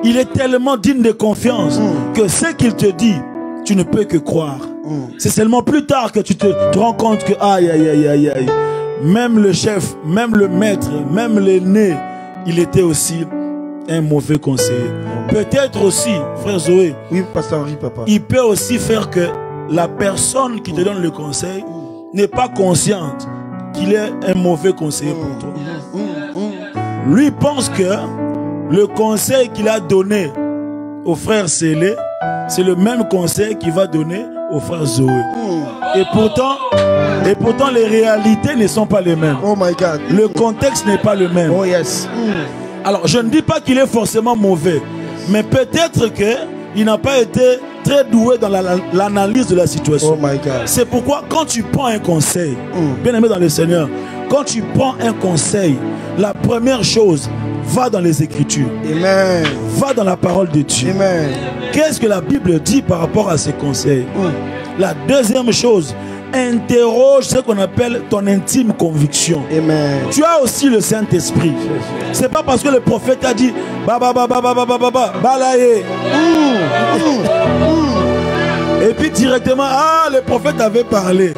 Il est tellement digne de confiance que ce qu'il te dit, tu ne peux que croire. C'est seulement plus tard que tu te rends compte que aïe. Même le chef, même le maître, même l'aîné, il était aussi un mauvais conseiller. Peut-être aussi, frère Zoé, oui, pasteur Henri, papa. Il peut aussi faire que la personne qui te donne le conseil n'est pas consciente qu'il est un mauvais conseiller pour toi. Lui pense que le conseil qu'il a donné au frère Célé, c'est le même conseil qu'il va donner au frère Zoé. Et pourtant les réalités ne sont pas les mêmes. Oh my God. Le contexte n'est pas le même. Oh yes. Alors je ne dis pas qu'il est forcément mauvais, mais peut-être qu'il n'a pas été très doué dans l'analyse de la situation. Oh my God. C'est pourquoi quand tu prends un conseil, bien aimé dans le Seigneur, quand tu prends un conseil, la première chose, va dans les Écritures. Amen. Va dans la parole de Dieu. Amen. Qu'est-ce que la Bible dit par rapport à ces conseils? La deuxième chose, interroge ce qu'on appelle ton intime conviction. Amen. Tu as aussi le Saint-Esprit. C'est pas parce que le prophète a dit balaye. Et puis directement, le prophète avait parlé.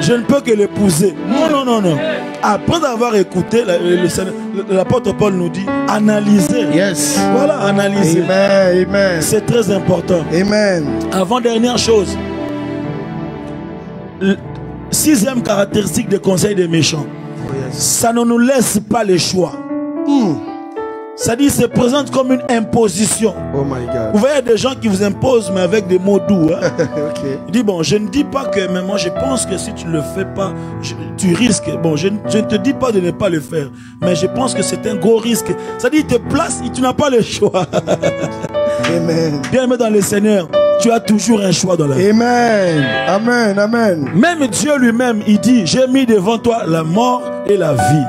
Je ne peux que l'épouser. Non. Après avoir écouté, l'apôtre Paul nous dit analyser. Yes. Voilà, analyser. Amen. C'est très important. Amen. Avant-dernière chose, 6e caractéristique des conseils des méchants. Oh yes. Ça ne nous laisse pas le choix. Ça dit, se présente comme une imposition. Oh my God. Vous voyez des gens qui vous imposent, mais avec des mots doux. Hein? Okay. Il dit, bon, je ne dis pas que, mais moi je pense que si tu ne le fais pas, tu risques. Bon, je ne te dis pas de ne pas le faire, mais je pense que c'est un gros risque. Ça dit, il te place et tu n'as pas le choix. Amen. Bien aimé dans le Seigneur, tu as toujours un choix dans la vie. Amen. Amen. Amen. Même Dieu lui-même, il dit, j'ai mis devant toi la mort et la vie.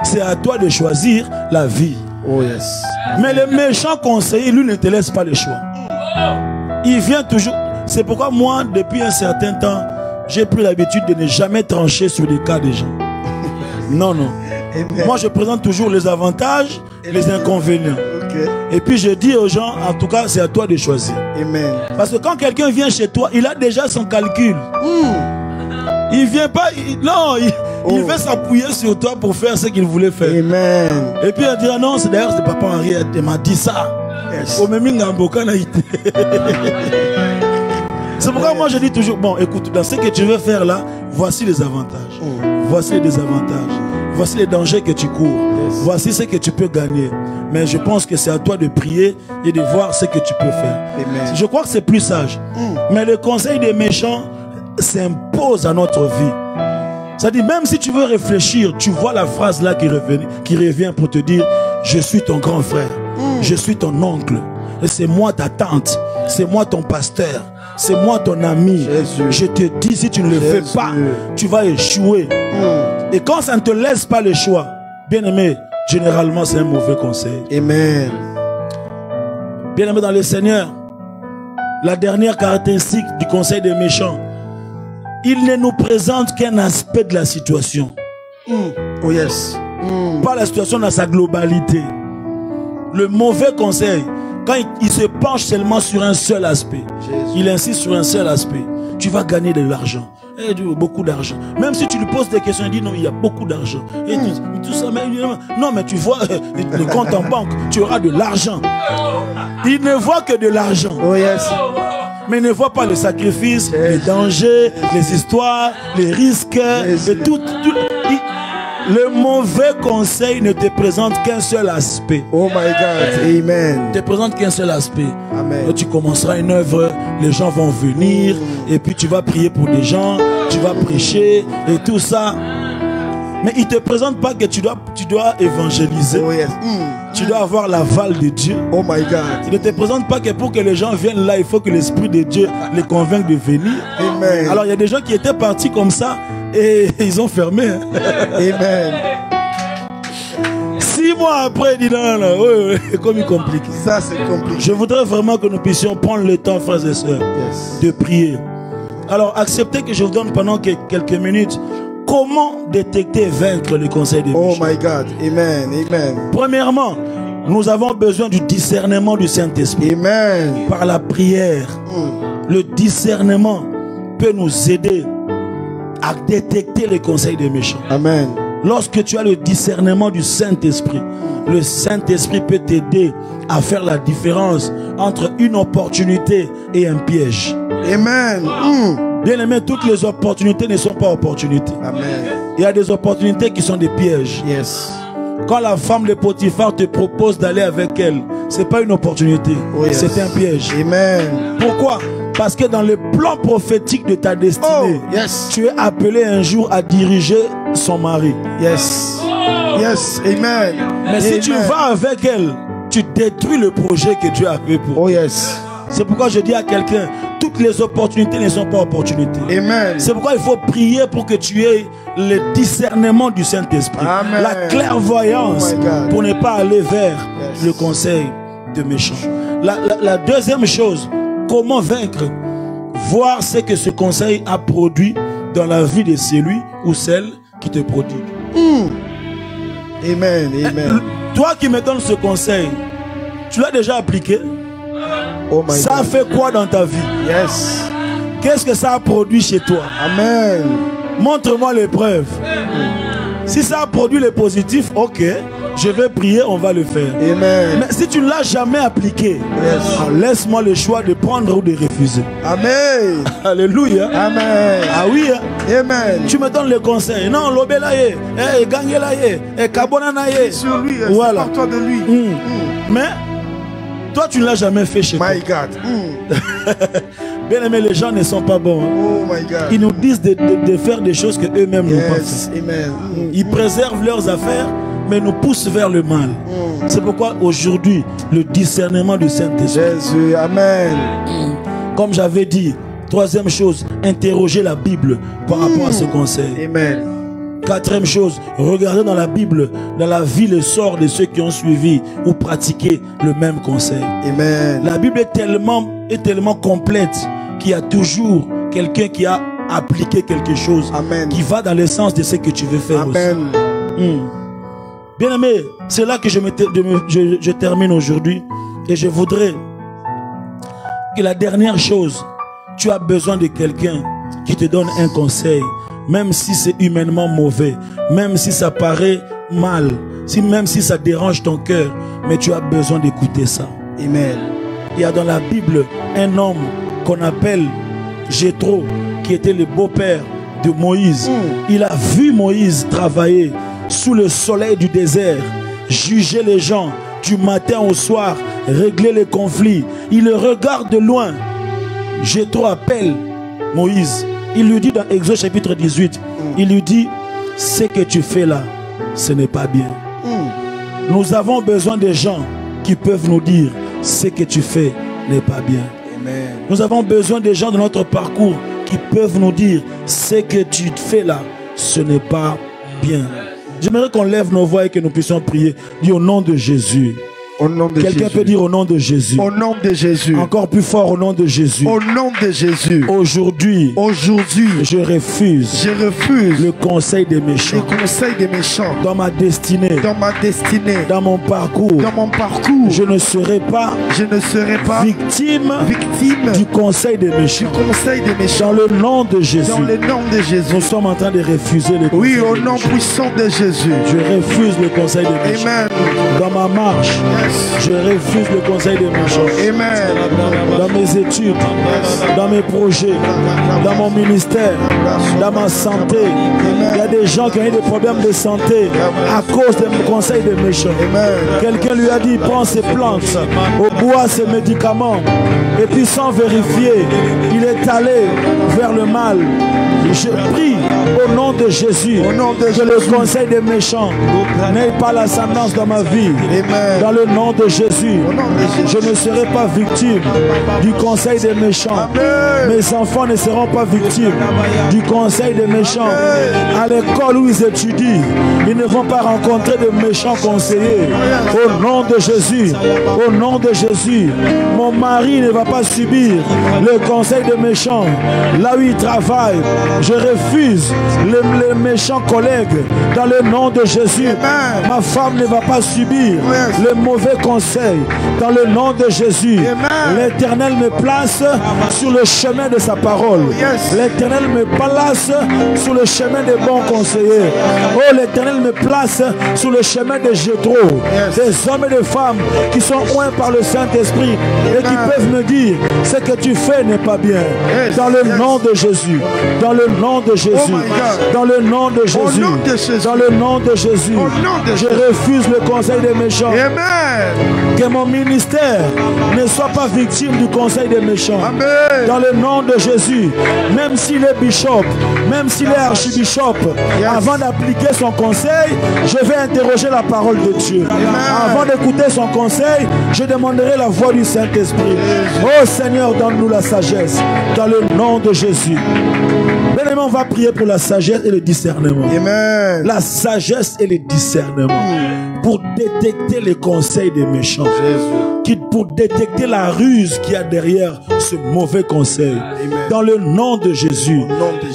C'est à toi de choisir la vie. Oh yes. Mais le méchant conseiller, lui, ne te laisse pas le choix. Il vient toujours. C'est pourquoi moi, depuis un certain temps, j'ai pris l'habitude de ne jamais trancher sur les cas des gens. Non. Amen. Moi, je présente toujours les avantages et les inconvénients. Okay. Et puis, je dis aux gens, en tout cas, c'est à toi de choisir. Amen. Parce que quand quelqu'un vient chez toi, il a déjà son calcul. Il vient pas... Il veut s'appuyer sur toi pour faire ce qu'il voulait faire. Amen. Et puis il dit, non, c'est d'ailleurs, c'est papa Henri, il m'a dit ça. Yes. C'est pourquoi moi je dis toujours, bon écoute, dans ce que tu veux faire là, voici les avantages. Voici les désavantages. Voici les dangers que tu cours. Voici ce que tu peux gagner. Mais je pense que c'est à toi de prier et de voir ce que tu peux faire. Amen. Je crois que c'est plus sage. Mais le conseil des méchants s'impose à notre vie. C'est-à-dire, même si tu veux réfléchir, tu vois la phrase là qui revient pour te dire, je suis ton grand frère, je suis ton oncle, c'est moi ta tante, c'est moi ton pasteur, c'est moi ton ami. Jésus. Je te dis, si tu ne le fais pas, tu vas échouer. Et quand ça ne te laisse pas le choix, bien aimé, généralement c'est un mauvais conseil. Amen. Bien aimé dans le Seigneur, la dernière caractéristique du conseil des méchants, il ne nous présente qu'un aspect de la situation. Oh yes. Pas la situation dans sa globalité. Le mauvais conseil, quand il se penche seulement sur un seul aspect, il insiste sur un seul aspect, tu vas gagner de l'argent. Et beaucoup d'argent. Même si tu lui poses des questions, il dit non, il y a beaucoup d'argent. Et tout ça, mais non, mais tu vois le compte en banque, tu auras de l'argent. Il ne voit que de l'argent. Oh yes. Mais il ne voit pas le sacrifice, les dangers, les histoires, les risques, et tout. Le mauvais conseil ne te présente qu'un seul aspect. Oh my God. Amen. Ne te présente qu'un seul aspect. Amen. Et tu commenceras une œuvre, les gens vont venir, et puis tu vas prier pour des gens, tu vas prêcher, et tout ça. Mais il ne te présente pas que tu dois évangéliser. Oh yes. Tu dois avoir l'aval de Dieu. Oh my God. Il ne te présente pas que pour que les gens viennent là, il faut que l'Esprit de Dieu les convainque de venir. Amen. Alors il y a des gens qui étaient partis comme ça et ils ont fermé. Amen. 6 mois après, il dit non, comme il complique. Ça c'est compliqué. Je voudrais vraiment que nous puissions prendre le temps, frères et sœurs, de prier. Alors acceptez que je vous donne pendant quelques minutes comment détecter et vaincre le conseil des méchants. Oh my God. Amen. Amen. Premièrement, nous avons besoin du discernement du Saint-Esprit. Amen. Par la prière. Le discernement peut nous aider à détecter les conseils des méchants. Amen. Lorsque tu as le discernement du Saint-Esprit, le Saint-Esprit peut t'aider à faire la différence entre une opportunité et un piège. Amen. Bien aimé, toutes les opportunités ne sont pas opportunités. Amen. Il y a des opportunités qui sont des pièges. Yes. Quand la femme de Potiphar te propose d'aller avec elle, ce n'est pas une opportunité, c'est un piège. Amen. Pourquoi? Parce que dans le plan prophétique de ta destinée, tu es appelé un jour à diriger son mari. Yes. Yes. Amen. Mais si tu vas avec elle, tu détruis le projet que Dieu a fait pour. Oh yes. C'est pourquoi je dis à quelqu'un, toutes les opportunités ne sont pas opportunités. Amen. C'est pourquoi il faut prier pour que tu aies le discernement du Saint-Esprit, la clairvoyance, pour ne pas aller vers le conseil de méchants. La deuxième chose, comment vaincre? Voir ce que ce conseil a produit dans la vie de celui ou celle qui te prodigue. Amen. Amen. Toi qui me donnes ce conseil, tu l'as déjà appliqué? Oh my ça God. fait quoi dans ta vie? Yes. Qu'est-ce que ça a produit chez toi? Amen. Montre-moi les preuves. Si ça a produit le positif, ok, je vais prier, on va le faire. Amen. Mais si tu ne l'as jamais appliqué, laisse-moi le choix de prendre ou de refuser. Amen. Alléluia. Amen. Ah oui. Amen. Tu me donnes le conseil. Non, l'obélaye, gangelaye, kabonanaye. Sur lui, voilà. toi de lui. Mais toi, tu ne l'as jamais fait chez toi. My God. Bien aimé, les gens ne sont pas bons. Oh my God. Ils nous disent de faire des choses que eux-mêmes n'ont pas fait. Amen. Ils préservent leurs affaires, mais nous poussent vers le mal. C'est pourquoi aujourd'hui, le discernement du Saint-Esprit. Jésus, Amen. Comme j'avais dit, troisième chose, interroger la Bible par rapport à ce conseil. Amen. Quatrième chose, regardez dans la Bible, dans la vie, le sort de ceux qui ont suivi ou pratiqué le même conseil. Amen. La Bible est tellement complète qu'il y a toujours quelqu'un qui a appliqué quelque chose. Amen. Qui va dans le sens de ce que tu veux faire. Amen. Aussi. Bien aimé, c'est là que je termine aujourd'hui. Et je voudrais que la dernière chose, tu as besoin de quelqu'un qui te donne un conseil. Même si c'est humainement mauvais, même si ça paraît mal, même si ça dérange ton cœur, mais tu as besoin d'écouter ça. Amen. Il y a dans la Bible un homme qu'on appelle Jéthro, qui était le beau-père de Moïse, il a vu Moïse travailler sous le soleil du désert, juger les gens du matin au soir, régler les conflits. Il le regarde de loin. Jéthro appelle Moïse. Il lui dit dans Exode chapitre 18, il lui dit, ce que tu fais là, ce n'est pas bien. Nous avons besoin de gens qui peuvent nous dire, ce que tu fais n'est pas bien. Amen. Nous avons besoin de gens de notre parcours qui peuvent nous dire, ce que tu fais là, ce n'est pas bien. J'aimerais qu'on lève nos voix et que nous puissions prier. Dis au nom de Jésus. Au nom de Quelqu'un Jésus. peut dire au nom de Jésus. Au nom de Jésus. Encore plus fort au nom de Jésus. Au nom de Jésus. Aujourd'hui, je refuse le conseil des méchants. Le conseil des méchants. Dans ma destinée. Dans ma destinée. Dans mon parcours. Dans mon parcours. Je ne serai pas victime du conseil des méchants. Du conseil des méchants. Dans le nom de Jésus. Dans le nom de Jésus. Nous sommes en train de refuser le conseil. Oui, au nom puissant de Jésus. Je refuse le conseil des méchants. Amen. Dans ma marche. Je refuse le conseil des méchants. Amen. Dans mes études, dans mes projets, dans mon ministère, dans ma santé. Il y a des gens qui ont eu des problèmes de santé à cause des conseils des méchants. Quelqu'un lui a dit, prends ces plantes, bois ces médicaments. Et puis sans vérifier, il est allé vers le mal. Je prie au nom de Jésus que le conseil des méchants n'ait pas l'ascendance dans ma vie. Dans le nom de Jésus, je ne serai pas victime du conseil des méchants. Mes enfants ne seront pas victimes du conseil des méchants. À l'école où ils étudient, ils ne vont pas rencontrer de méchants conseillers. Au nom de Jésus, au nom de Jésus, mon mari ne va pas subir le conseil des méchants. Là où il travaille, je refuse les méchants collègues. Dans le nom de Jésus, ma femme ne va pas subir le mauvais conseil. Dans le nom de Jésus, l'Éternel me place sur le chemin de sa parole. L'Éternel me place sur le chemin des bons conseillers. Oh, l'Éternel me place sur le chemin de Jéthro. Des hommes et des femmes qui sont oints par le Saint-Esprit et qui peuvent me dire, ce que tu fais n'est pas bien. Dans le nom de Jésus. Dans le nom de Jésus. Dans le nom de Jésus. Dans le nom de Jésus. Je refuse le conseil des méchants. Que mon ministère ne soit pas victime du conseil des méchants. Dans le nom de Jésus. Même s'il est bishop, même s'il est archibishop, avant d'appliquer son conseil, je vais interroger la parole de Dieu. Avant d'écouter son conseil, je demanderai la voix du Saint-Esprit. Oh Seigneur, donne-nous la sagesse. Dans le nom de Jésus. Bien-aimé, on va prier pour la sagesse et le discernement. Amen. La sagesse et le discernement. Pour détecter les conseils des méchants. Pour détecter la ruse qu'il y a derrière ce mauvais conseil. Amen. Dans le nom de Jésus.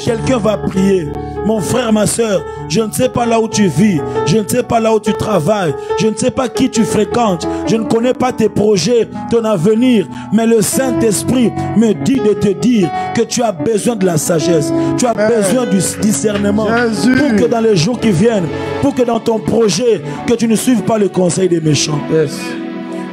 Quelqu'un va prier. Mon frère, ma soeur, je ne sais pas là où tu vis, je ne sais pas là où tu travailles, je ne sais pas qui tu fréquentes, je ne connais pas tes projets, ton avenir, mais le Saint-Esprit me dit de te dire que tu as besoin de la sagesse, tu as besoin du discernement, pour que dans les jours qui viennent, pour que dans ton projet, que tu ne suives pas le conseil des méchants.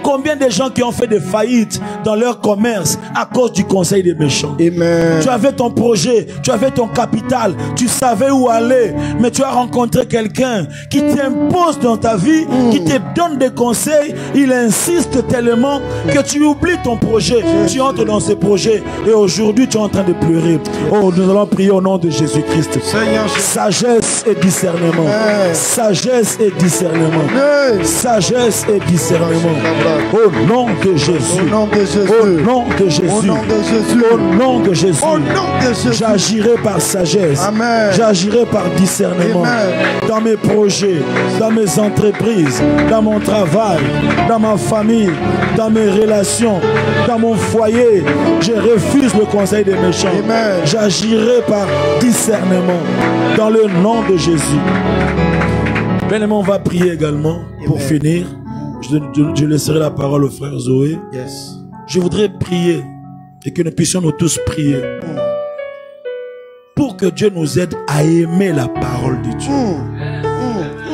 Combien de gens qui ont fait des faillites dans leur commerce à cause du conseil des méchants? Amen. Tu avais ton projet, tu avais ton capital, tu savais où aller, mais tu as rencontré quelqu'un qui t'impose dans ta vie, qui te donne des conseils, il insiste tellement que tu oublies ton projet, tu entres dans ce projet et aujourd'hui tu es en train de pleurer. Oh, nous allons prier au nom de Jésus-Christ. Sagesse et discernement. Sagesse et discernement. Sagesse et discernement. Au nom de Jésus. Au nom de Jésus. Au nom de Jésus. Au nom de Jésus. Au nom de Jésus. Au nom de Jésus. J'agirai par sagesse. Amen. J'agirai par discernement. Amen. Dans mes projets, dans mes entreprises, dans mon travail, dans ma famille, dans mes relations, dans mon foyer. Je refuse le conseil des méchants. J'agirai par discernement. Dans le nom de Jésus. Bien-aimé, on va prier également pour finir. Je laisserai la parole au frère Zoé. Je voudrais prier et que nous puissions nous tous prier pour que Dieu nous aide à aimer la parole de Dieu.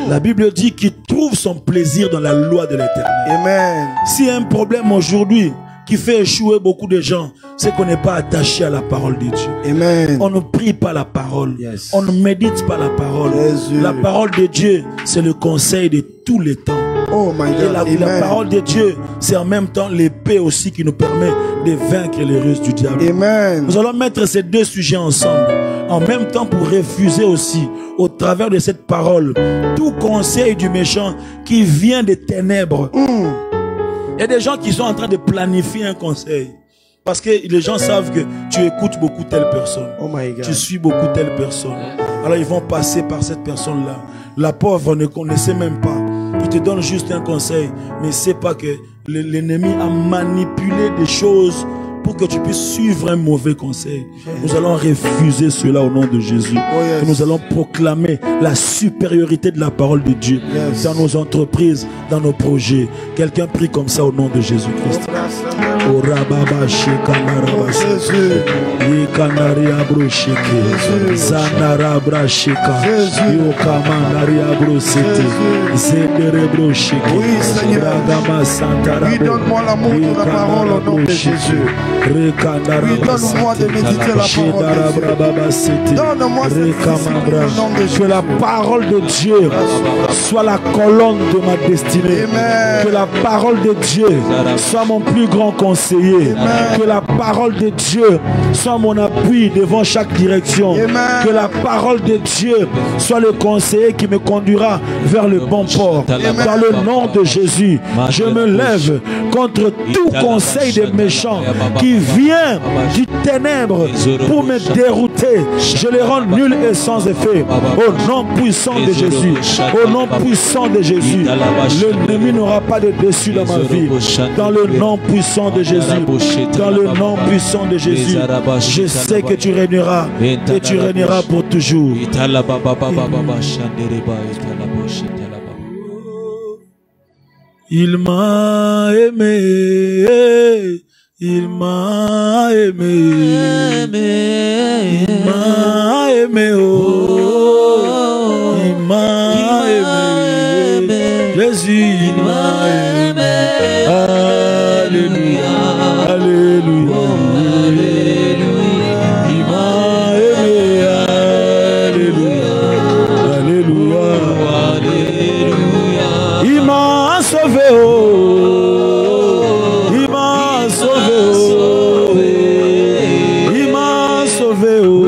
La Bible dit qu'il trouve son plaisir dans la loi de l'Éternel. S'il y a un problème aujourd'hui, qui fait échouer beaucoup de gens, c'est qu'on n'est pas attaché à la parole de Dieu. Amen. On ne prie pas la parole. Yes. On ne médite pas la parole. Jésus. La parole de Dieu, c'est le conseil de tous les temps. Oh my God. Et la parole de Dieu, c'est en même temps l'épée aussi qui nous permet de vaincre les ruses du diable. Amen. Nous allons mettre ces deux sujets ensemble, en même temps pour refuser aussi, au travers de cette parole, tout conseil du méchant qui vient des ténèbres. Il y a des gens qui sont en train de planifier un conseil. Parce que les gens savent que tu écoutes beaucoup telle personne. Oh my God. Tu suis beaucoup telle personne. Alors ils vont passer par cette personne-là. La pauvre ne sait même pas. Il te donne juste un conseil, mais il ne sait pas que l'ennemi a manipulé des choses pour que tu puisses suivre un mauvais conseil. Nous allons refuser cela au nom de Jésus. Et nous allons proclamer la supériorité de la parole de Dieu dans nos entreprises, dans nos projets. Quelqu'un prie comme ça au nom de Jésus-Christ. Oui, Seigneur. Oui, donne-moi l'amour de la parole au nom de Jésus. Oui, donne-moi de méditer la parole de Dieu. Donne-moi ce nom de Jésus. Que la parole de Dieu soit la colonne de ma destinée. Amen. Que la parole de Dieu soit mon plus grand conseiller. Amen. Que la parole de Dieu soit mon appui devant chaque direction. Amen. Que la parole de Dieu soit le conseiller qui me conduira vers le bon port. Amen. Dans le nom de Jésus, je me lève contre tout conseil des méchants qui vient du ténèbre pour me dérouter. Je les rends nuls et sans effet. Au nom puissant de Jésus. Au nom puissant de Jésus. L'ennemi n'aura pas de dessus dans ma vie. Dans le nom puissant de Jésus. Dans le nom puissant de Jésus. Je sais que tu régneras. Et tu régneras pour toujours. Il m'a aimé, il m'a aimé, il m'a aimé, oh, il m'a aimé, Jésus, il m'a aimé, alléluia, alléluia, il m'a aimé, alléluia, alléluia, il m'a sauvé, oh, il m'a sauvé, oh, il m'a sauvé, oh,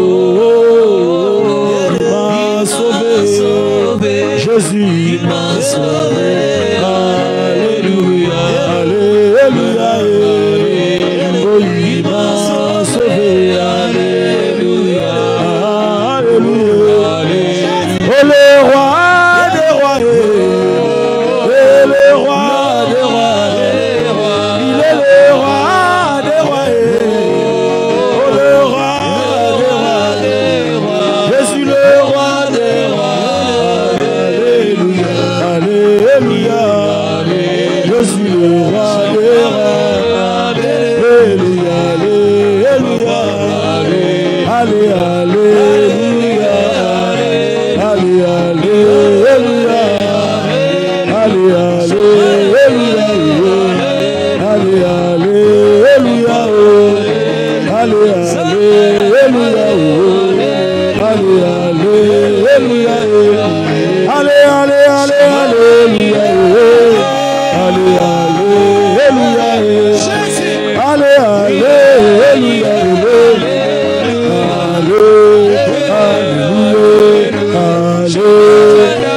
il m'a sauvé, Jésus, il m'a sauvé, alléluia, alléluia, oh, il m'a sauvé, alléluia, alléluia, oh, le roi des rois, le roi des rois, il est le roi des rois, oh, le roi des rois, Jésus le roi des rois, alléluia, alléluia, Jésus le roi des rois, alléluia, alléluia, allez, alléluia, allez, alléluia. Allez, alléluia, allez, alléluia, allez, alléluia, allez, alléluia, allez, allez, alléluia, allez, alléluia, allez,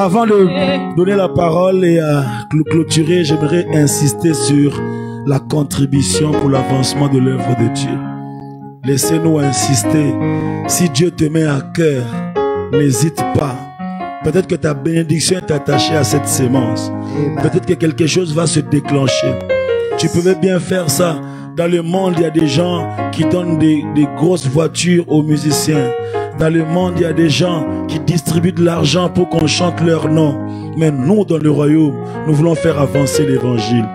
Avant de donner la parole et à clôturer, j'aimerais insister sur la contribution pour l'avancement de l'œuvre de Dieu. Laissez-nous insister. Si Dieu te met à cœur, n'hésite pas. Peut-être que ta bénédiction est attachée à cette sémence. Peut-être que quelque chose va se déclencher. Tu pouvais bien faire ça. Dans le monde, il y a des gens qui donnent des grosses voitures aux musiciens. Dans le monde, il y a des gens qui distribuent de l'argent pour qu'on chante leur nom. Mais nous, dans le royaume, nous voulons faire avancer l'évangile.